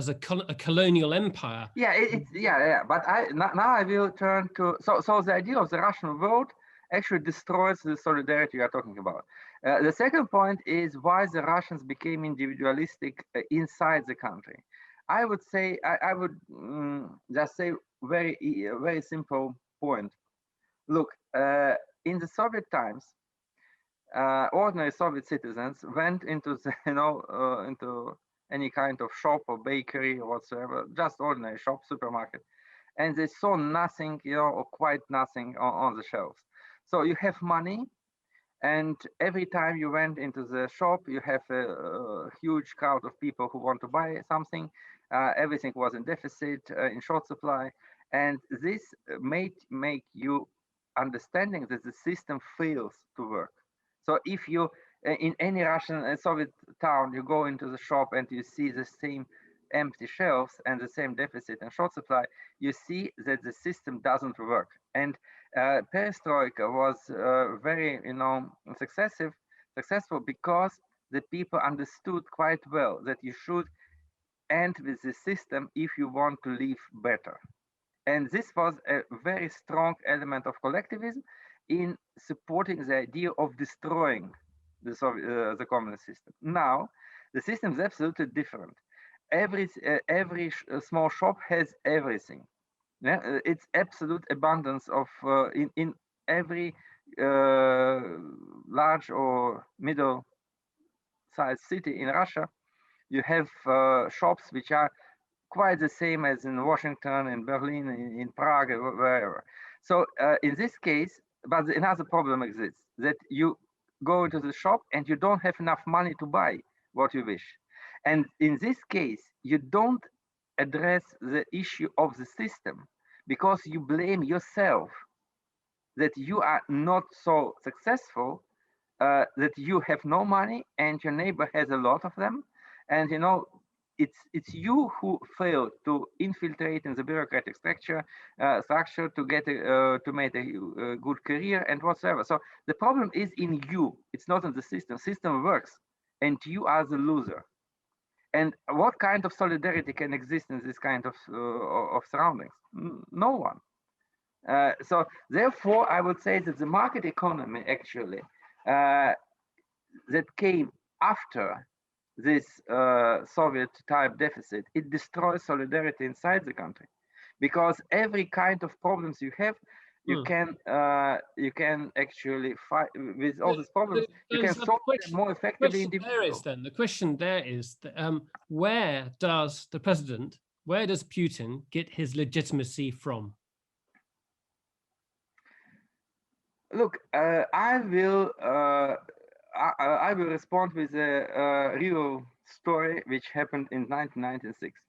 a colonial empire. Yeah. But now I will turn to so the idea of the Russian world actually destroys the solidarity we are talking about. The second point is why the Russians became individualistic inside the country. I would say I would just say very simple point. Look, in the Soviet times, ordinary Soviet citizens went into the, into any kind of shop or bakery or whatsoever, just ordinary shop, supermarket, and they saw nothing, or quite nothing on the shelves. So you have money, and every time you went into the shop, you have a huge crowd of people who want to buy something. Everything was in deficit, in short supply, and this make you understanding that the system fails to work. So if you in any Russian Soviet town, you go into the shop and you see the same empty shelves and the same deficit and short supply, you see that the system doesn't work. And perestroika was very successful because the people understood quite well that you should end with the system if you want to live better. And this was a very strong element of collectivism in supporting the idea of destroying the communist system. Now, the system is absolutely different. Every small shop has everything. Yeah? It's absolute abundance of in every large or middle-sized city in Russia, you have shops which are quite the same as in Washington, in Berlin, in Prague, or wherever. So in this case, but another problem exists, that you go into the shop and you don't have enough money to buy what you wish. And in this case, you don't address the issue of the system because you blame yourself that you are not so successful, that you have no money and your neighbor has a lot of them. And you know, it's you who failed to infiltrate in the bureaucratic structure to get to make a good career and whatsoever. So the problem is in you. It's not in the system. System works, and you are the loser. And what kind of solidarity can exist in this kind of surroundings? No one. So therefore, I would say that the market economy actually that came after this Soviet type deficit, it destroys solidarity inside the country, because every kind of problems you have, you can actually fight with all these problems. You can solve them more effectively individually. The question there is that, where does the president, where does Putin get his legitimacy from? Look, I will respond with a real story which happened in 1996.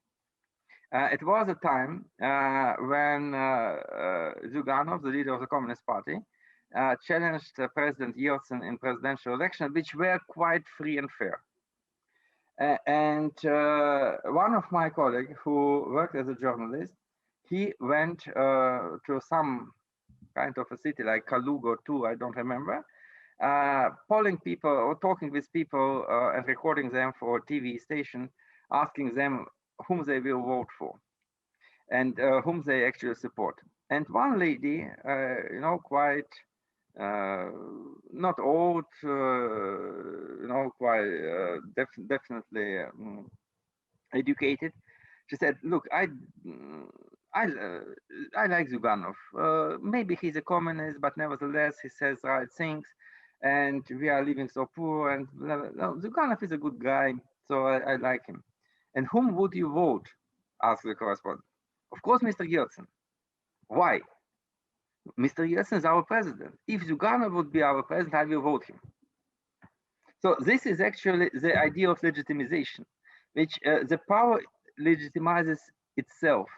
It was a time when Zyuganov, the leader of the Communist Party, challenged President Yeltsin in presidential elections, which were quite free and fair. And one of my colleagues who worked as a journalist, he went to some kind of a city like Kaluga too, I don't remember, polling people or talking with people and recording them for a TV station, asking them whom they will vote for and whom they actually support. And one lady, you know, quite not old, you know, quite definitely educated, she said, "Look, I like Zyuganov. Maybe he's a communist, but nevertheless, he says right things, and we are living so poor. And no, Zyuganov is a good guy, so I like him." "And whom would you vote?" asked the correspondent. "Of course, Mr. Yeltsin." "Why?" "Mr. Yeltsin is our president. If Zyuganov would be our president, I will vote him." So this is actually the idea of legitimization, which the power legitimizes itself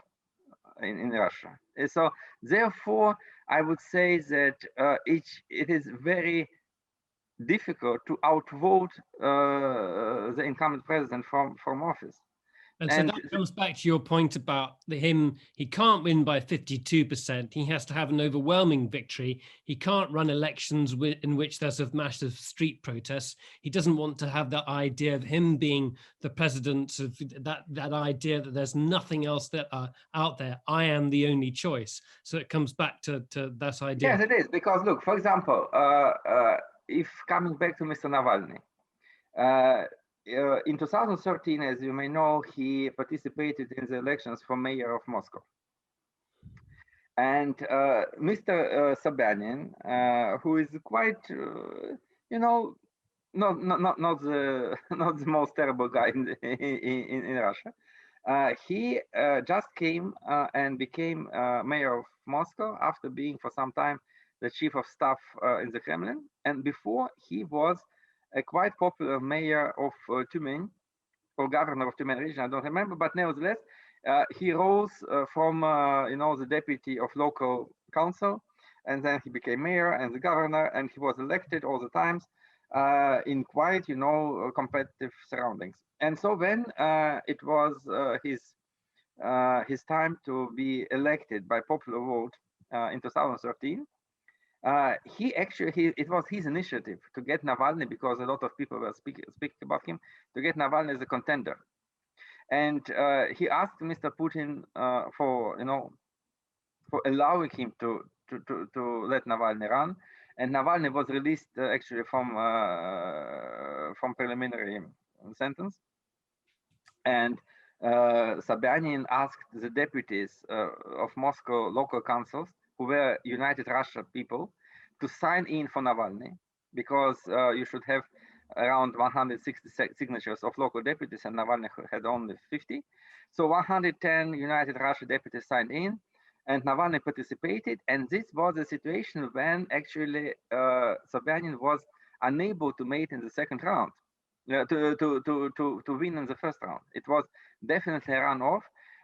in Russia. So therefore, I would say that it is very difficult to outvote the incumbent president from office. And so that comes back to your point about he can't win by 52%. He has to have an overwhelming victory. He can't run elections in which there's a massive street protests. He doesn't want to have that idea of him being the president, of that idea that there's nothing else that are out there. I am the only choice. So it comes back to that idea. Yes, it is. Because look, for example, if coming back to Mr. Navalny, in 2013, as you may know, he participated in the elections for mayor of Moscow. And Mr. Sobyanin, who is quite, you know, not the most terrible guy in Russia, he just came and became mayor of Moscow after being for some time the chief of staff in the Kremlin. And before, he was a quite popular mayor of Tyumen, or governor of Tyumen region, I don't remember, but nevertheless, he rose from you know, the deputy of local council, and then he became mayor and the governor, and he was elected all the times in quite, you know, competitive surroundings. And so when it was his time to be elected by popular vote in 2013, it was his initiative to get Navalny, because a lot of people were speaking about him, to get Navalny as a contender. And he asked Mr. Putin for, you know, for allowing him to let Navalny run. And Navalny was released actually from preliminary sentence. And Sobyanin asked the deputies of Moscow local councils, who were United Russia people, to sign in for Navalny, because you should have around 160 signatures of local deputies, and Navalny had only 50. So 110 United Russia deputies signed in, and Navalny participated. And this was a situation when actually Sobyanin was unable to mate in the second round, to win in the first round. It was definitely a runoff.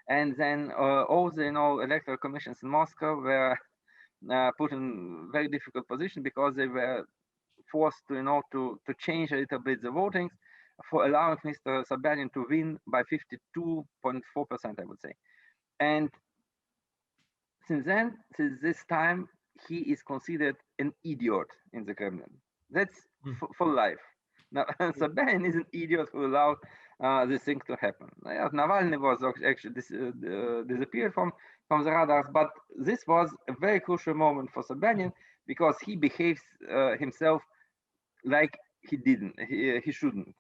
And then all the electoral commissions in Moscow were put in very difficult position, because they were forced to to change a little bit the votings for allowing Mr. Sobyanin to win by 52.4%, I would say. And since then, since this time, he is considered an idiot in the Kremlin. That's for life. Now, Sobyanin is an idiot who allowed this thing to happen. Navalny was actually disappeared from the radars, but this was a very crucial moment for Sobyanin, because he behaves himself like he shouldn't.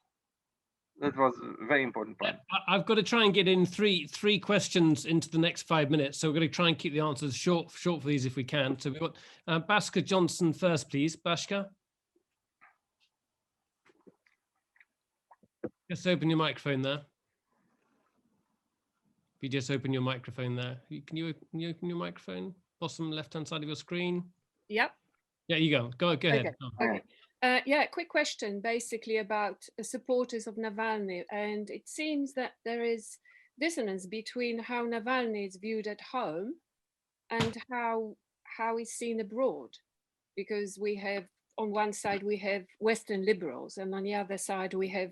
That was a very important point. I've got to try and get in three questions into the next 5 minutes, so we're going to try and keep the answers short for these if we can. So we've got Baska Johnson first, please. Baska, just open your microphone there. If you just open your microphone there, can you open your microphone? Bottom left-hand side of your screen. Yep. Yeah, you go. Go ahead. Okay. Yeah, quick question basically about supporters of Navalny. And it seems that there is dissonance between how Navalny is viewed at home and how he's seen abroad. Because we have, on one side, we have Western liberals, and on the other side, we have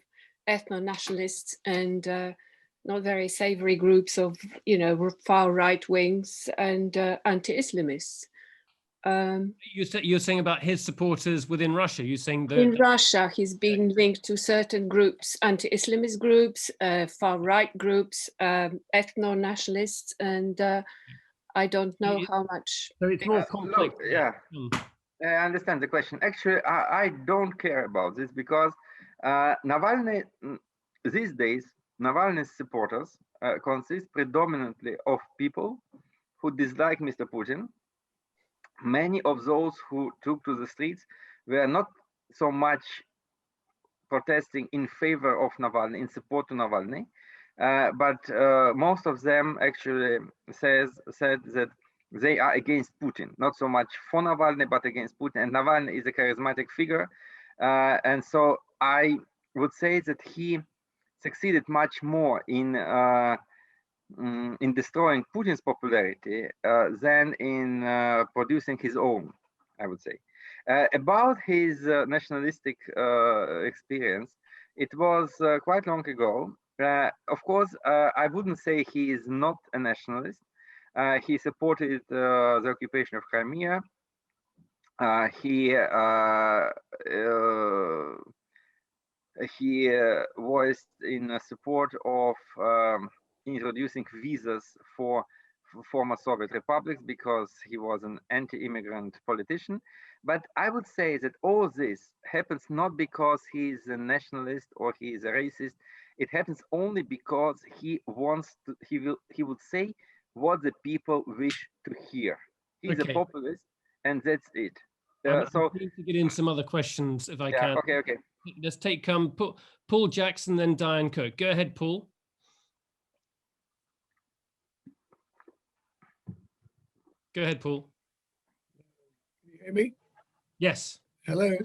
ethno-nationalists and not very savory groups of, far right wings and anti-Islamists. You're saying about his supporters within Russia. You're saying that in Russia he's been linked to certain groups, anti-Islamist groups, far-right groups, ethno-nationalists, and I don't know how much. So it's more complex. Yeah, I understand the question. Actually, I don't care about this, because Navalny, these days, Navalny's supporters consist predominantly of people who dislike Mr. Putin. Many of those who took to the streets were not so much protesting in favor of Navalny, in support to Navalny, but most of them actually said that they are against Putin, not so much for Navalny, but against Putin. And Navalny is a charismatic figure, and so I would say that he succeeded much more in destroying Putin's popularity than in producing his own, I would say. About his nationalistic experience, it was quite long ago. Of course, I wouldn't say he is not a nationalist. He supported the occupation of Crimea. He voiced in support of introducing visas for former Soviet republics, because he was an anti-immigrant politician. But I would say that all this happens not because he is a nationalist or he is a racist. It happens only because he wants to. He would say what the people wish to hear. He's a populist, and that's it. So I need to get in some other questions if I can. Okay. Let's take Paul Jackson, then Diane Cook. Go ahead, Paul. Go ahead, Paul. Can you hear me? Yes. Hello.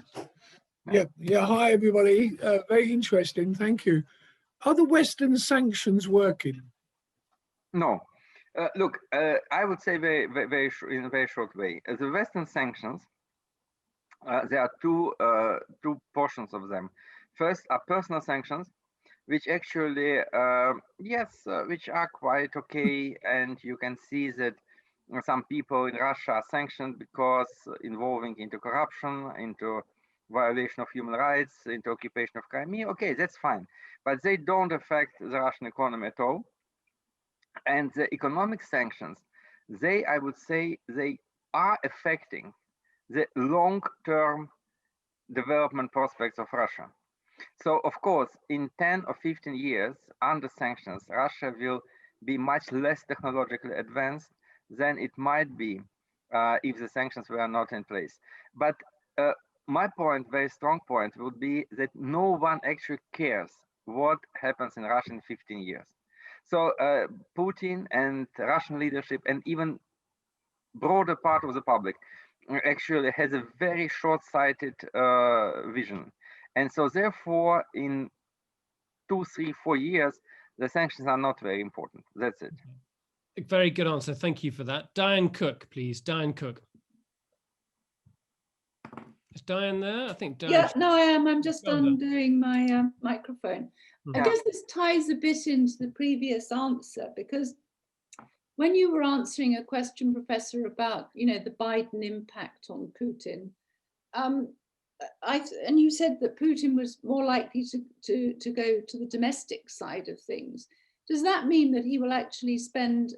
Yeah. Hi, everybody. Very interesting. Thank you. Are the Western sanctions working? No. Look, I would say in a very short way. The Western sanctions, there are two portions of them. First are personal sanctions, which actually, which are quite okay, and you can see that some people in Russia are sanctioned because involving into corruption, into violation of human rights, into occupation of Crimea. Okay, that's fine, but they don't affect the Russian economy at all. And the economic sanctions, I would say, they are affecting the long-term development prospects of Russia. So, of course, in 10 or 15 years under sanctions, Russia will be much less technologically advanced than it might be if the sanctions were not in place. But my point, very strong point, would be that no one actually cares what happens in Russia in 15 years. So Putin and Russian leadership and even broader part of the public actually has a very short-sighted vision. And so therefore, in 2, 3, 4 years, the sanctions are not very important. That's it. Very good answer. Thank you for that. Diane Cook, please. Diane Cook. Is Diane there? I think Diane. Yeah, no, I am. I'm just undoing my microphone. I Yeah. guess this ties a bit into the previous answer, because when you were answering a question, Professor, about the Biden impact on Putin, and you said that Putin was more likely to go to the domestic side of things. Does that mean that he will actually spend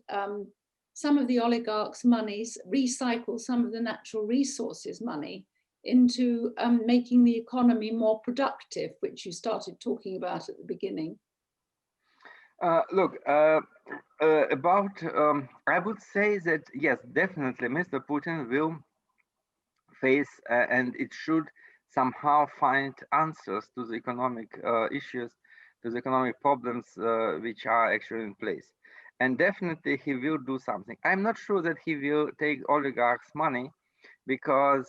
some of the oligarchs' monies, recycle some of the natural resources money into making the economy more productive, which you started talking about at the beginning? Look, I would say that, yes, definitely Mr. Putin will face and it should somehow find answers to the economic issues, to the economic problems which are actually in place. And definitely he will do something. I'm not sure that he will take oligarchs' money, because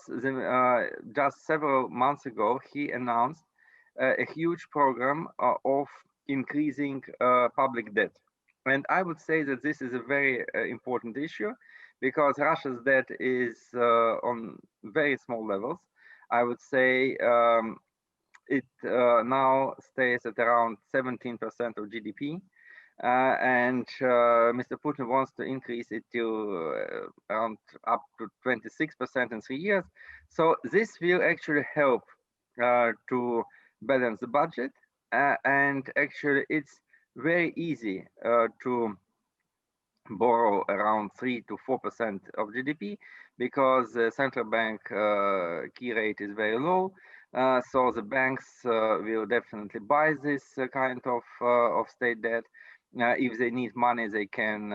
just several months ago he announced a huge program of increasing public debt. And I would say that this is a very important issue, because Russia's debt is on very small levels. I would say it now stays at around 17% of GDP. And Mr. Putin wants to increase it to around up to 26% in 3 years. So this will actually help to balance the budget. And actually, it's very easy to borrow around 3 to 4% of GDP, because the central bank key rate is very low. So the banks will definitely buy this kind of state debt. If they need money, they can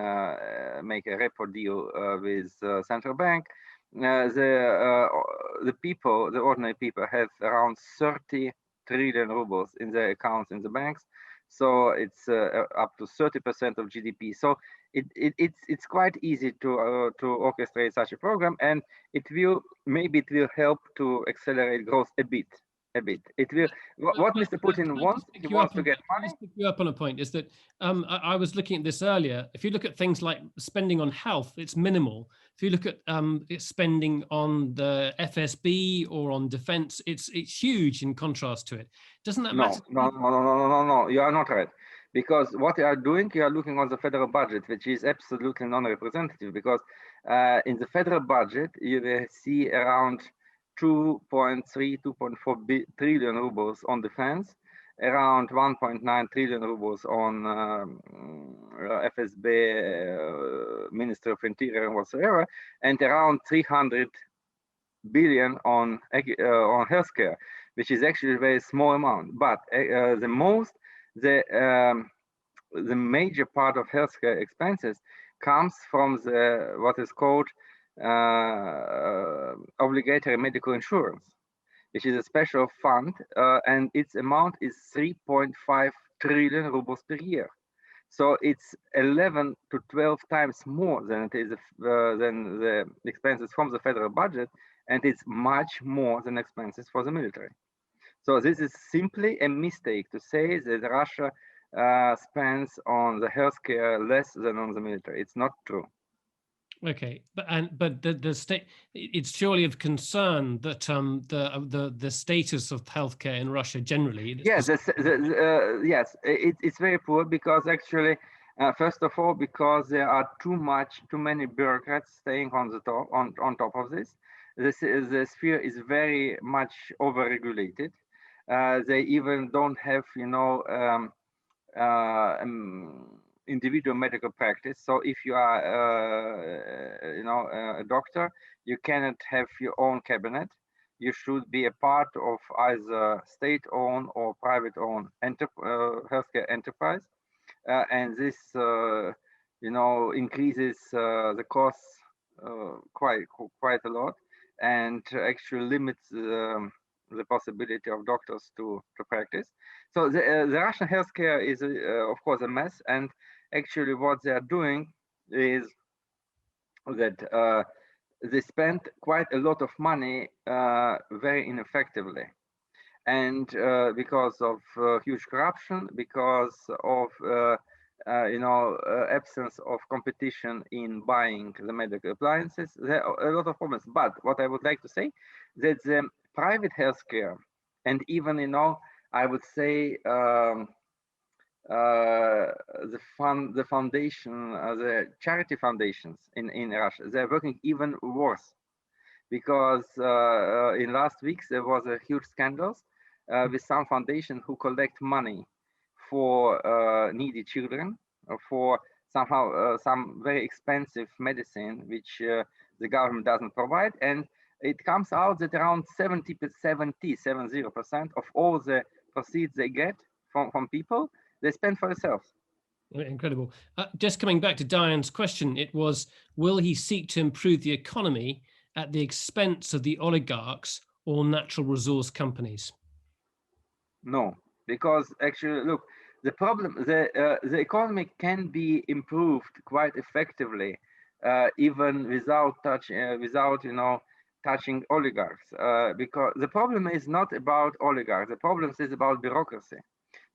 make a repo deal with central bank. The people, the ordinary people, have around 30 trillion rubles in their accounts in the banks. So it's up to 30% of GDP. So it's quite easy to orchestrate such a program, and it will help to accelerate growth a bit. It will. What Mr. Putin wants, he wants to get money. Pick you up on a point is that I was looking at this earlier. If you look at things like spending on health, it's minimal. If you look at spending on the FSB or on defense, it's huge in contrast to it. Doesn't that matter? No. You are not right. Because what you are doing, you are looking on the federal budget, which is absolutely non-representative. Because in the federal budget, you will see around 2.3, 2.4 trillion rubles on defense, around 1.9 trillion rubles on FSB, Ministry of Interior and whatsoever, and around 300 billion on healthcare, which is actually a very small amount. But the major part of healthcare expenses comes from what is called obligatory medical insurance, which is a special fund, and its amount is 3.5 trillion rubles per year. So it's 11 to 12 times more than it is than the expenses from the federal budget, and it's much more than expenses for the military. So this is simply a mistake to say that Russia spends on the healthcare less than on the military. It's not true. Okay, but the state, it's surely of concern that the status of healthcare in Russia generally. Yes, yes, it's very poor, because actually, first of all, because there are too many bureaucrats staying on the top on top of this. The sphere is very much overregulated. They even don't have, individual medical practice. So if you are, a doctor, you cannot have your own cabinet. You should be a part of either state-owned or private-owned healthcare enterprise, and this, increases the costs quite a lot, and actually limits the possibility of doctors to practice. So the Russian healthcare is, of course, a mess. And actually, what they are doing is that they spend quite a lot of money very ineffectively. And because of huge corruption, because of absence of competition in buying the medical appliances, there are a lot of problems. But what I would like to say that the private healthcare, and even I would say the foundation, the charity foundations in Russia, they're working even worse, because in last weeks there was a huge scandal with some foundation who collect money for needy children, for somehow some very expensive medicine which the government doesn't provide. And it comes out that around 70% of all the proceeds they get from people, they spend for themselves. Incredible. Just coming back to Diane's question, it was, will he seek to improve the economy at the expense of the oligarchs or natural resource companies? No, because actually, look, the problem, the economy can be improved quite effectively, even without touching oligarchs, because the problem is not about oligarchs. The problem is about bureaucracy.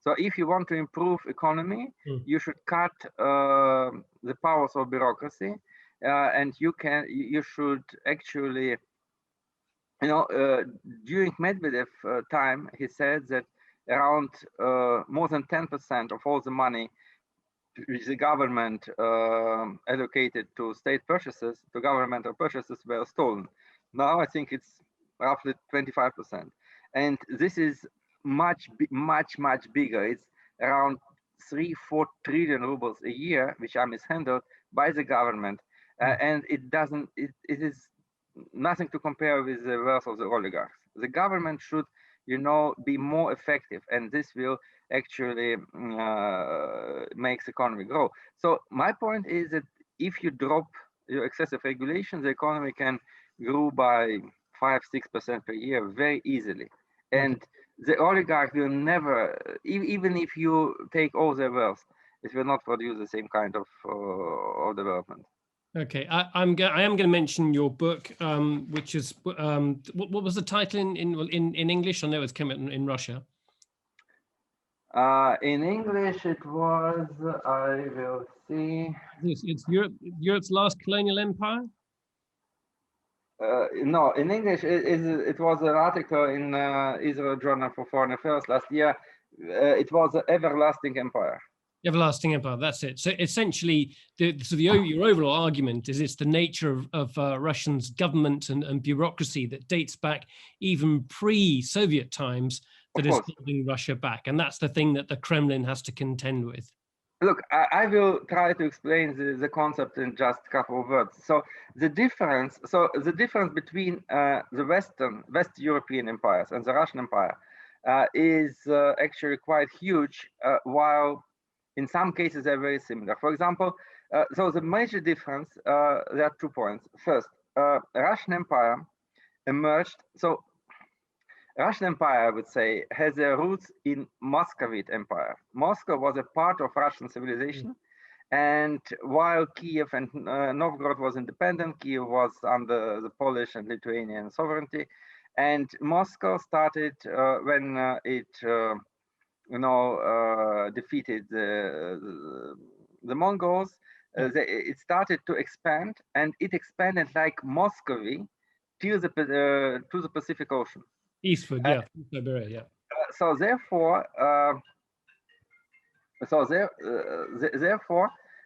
So if you want to improve economy, you should cut the powers of bureaucracy, and you should actually, during Medvedev time, he said that around more than 10% of all the money which the government allocated to state purchases, to governmental purchases, were stolen. Now I think it's roughly 25%, and this is much bigger. It's around 3-4 trillion rubles a year, which are mishandled by the government, and it is nothing to compare with the wealth of the oligarchs. The government should, be more effective, and this will actually makes economy grow. So my point is that if you drop your excessive regulation, the economy can grow by 5-6% per year very easily. And the oligarch will never, even if you take all their wealth, it will not produce the same kind of development. Okay, I am going to mention your book, which is what was the title in English? I know it's come in Russia. In English, it was, I will see. It's Europe's Last Colonial Empire? No, in English, it was an article in Israel Journal for Foreign Affairs last year. It was the Everlasting Empire. Everlasting Empire, that's it. So essentially, your overall argument is it's the nature of Russia's government and bureaucracy that dates back even pre-Soviet times that is holding Russia back. And that's the thing that the Kremlin has to contend with. Look, I will try to explain the concept in just a couple of words. So the difference between the West European empires and the Russian Empire is actually quite huge, while in some cases they're very similar. For example, so the major difference, there are 2 points. First, Russian Empire emerged. So Russian Empire, I would say, has their roots in Muscovite Empire. Moscow was a part of Russian civilization, and while Kiev and Novgorod was independent, Kiev was under the Polish and Lithuanian sovereignty, and Moscow started when it defeated the Mongols. It started to expand, and it expanded like Muscovy to the Pacific Ocean. Eastward, yeah, Siberia, yeah. So therefore,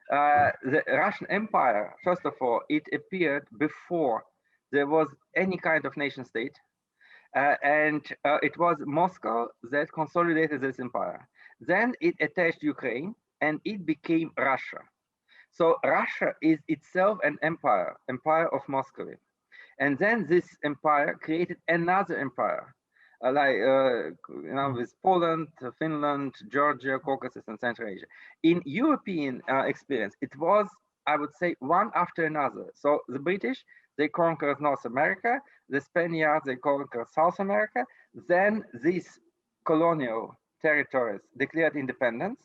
the Russian Empire, first of all, it appeared before there was any kind of nation state, and it was Moscow that consolidated this empire. Then it attached Ukraine, and it became Russia. So Russia is itself an empire of Muscovy. And then this empire created another empire, with Poland, Finland, Georgia, Caucasus, and Central Asia. In European experience, it was I would say, one after another. So the British, they conquered North America, the Spaniards, they conquered South America, then these colonial territories declared independence.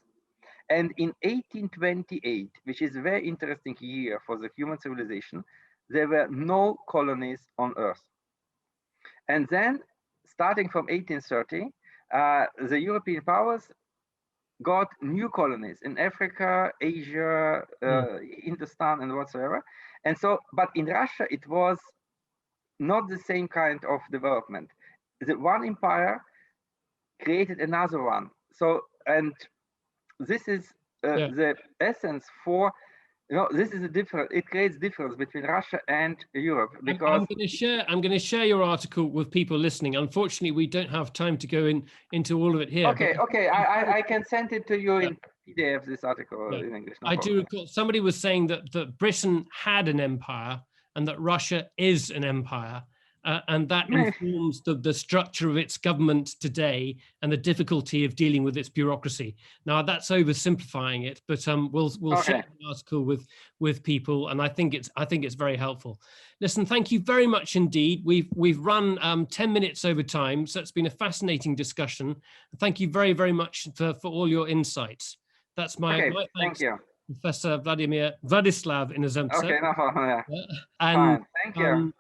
And in 1828, which is a very interesting year for the human civilization, there were no colonies on Earth. And then, starting from 1830, the European powers got new colonies in Africa, Asia, Hindustan, and whatsoever. And so, but in Russia, it was not the same kind of development. The one empire created another one. So, and this is the essence for, this is a difference. It creates difference between Russia and Europe, because I'm going to share your article with people listening. Unfortunately, we don't have time to go into all of it here. Okay, I can send it to you in PDF, this article in English. No I problem. do recall somebody was saying that Britain had an empire and that Russia is an empire. And that informs the structure of its government today and the difficulty of dealing with its bureaucracy. Now, that's oversimplifying it, but we'll share the article with people, and I think it's very helpful. Listen, thank you very much indeed. We've run 10 minutes over time, so it's been a fascinating discussion. Thank you very, very much for all your insights. That's my thanks. Thank you, Professor Vladislav Inozemtsev. Okay, no problem. And fine. Thank you.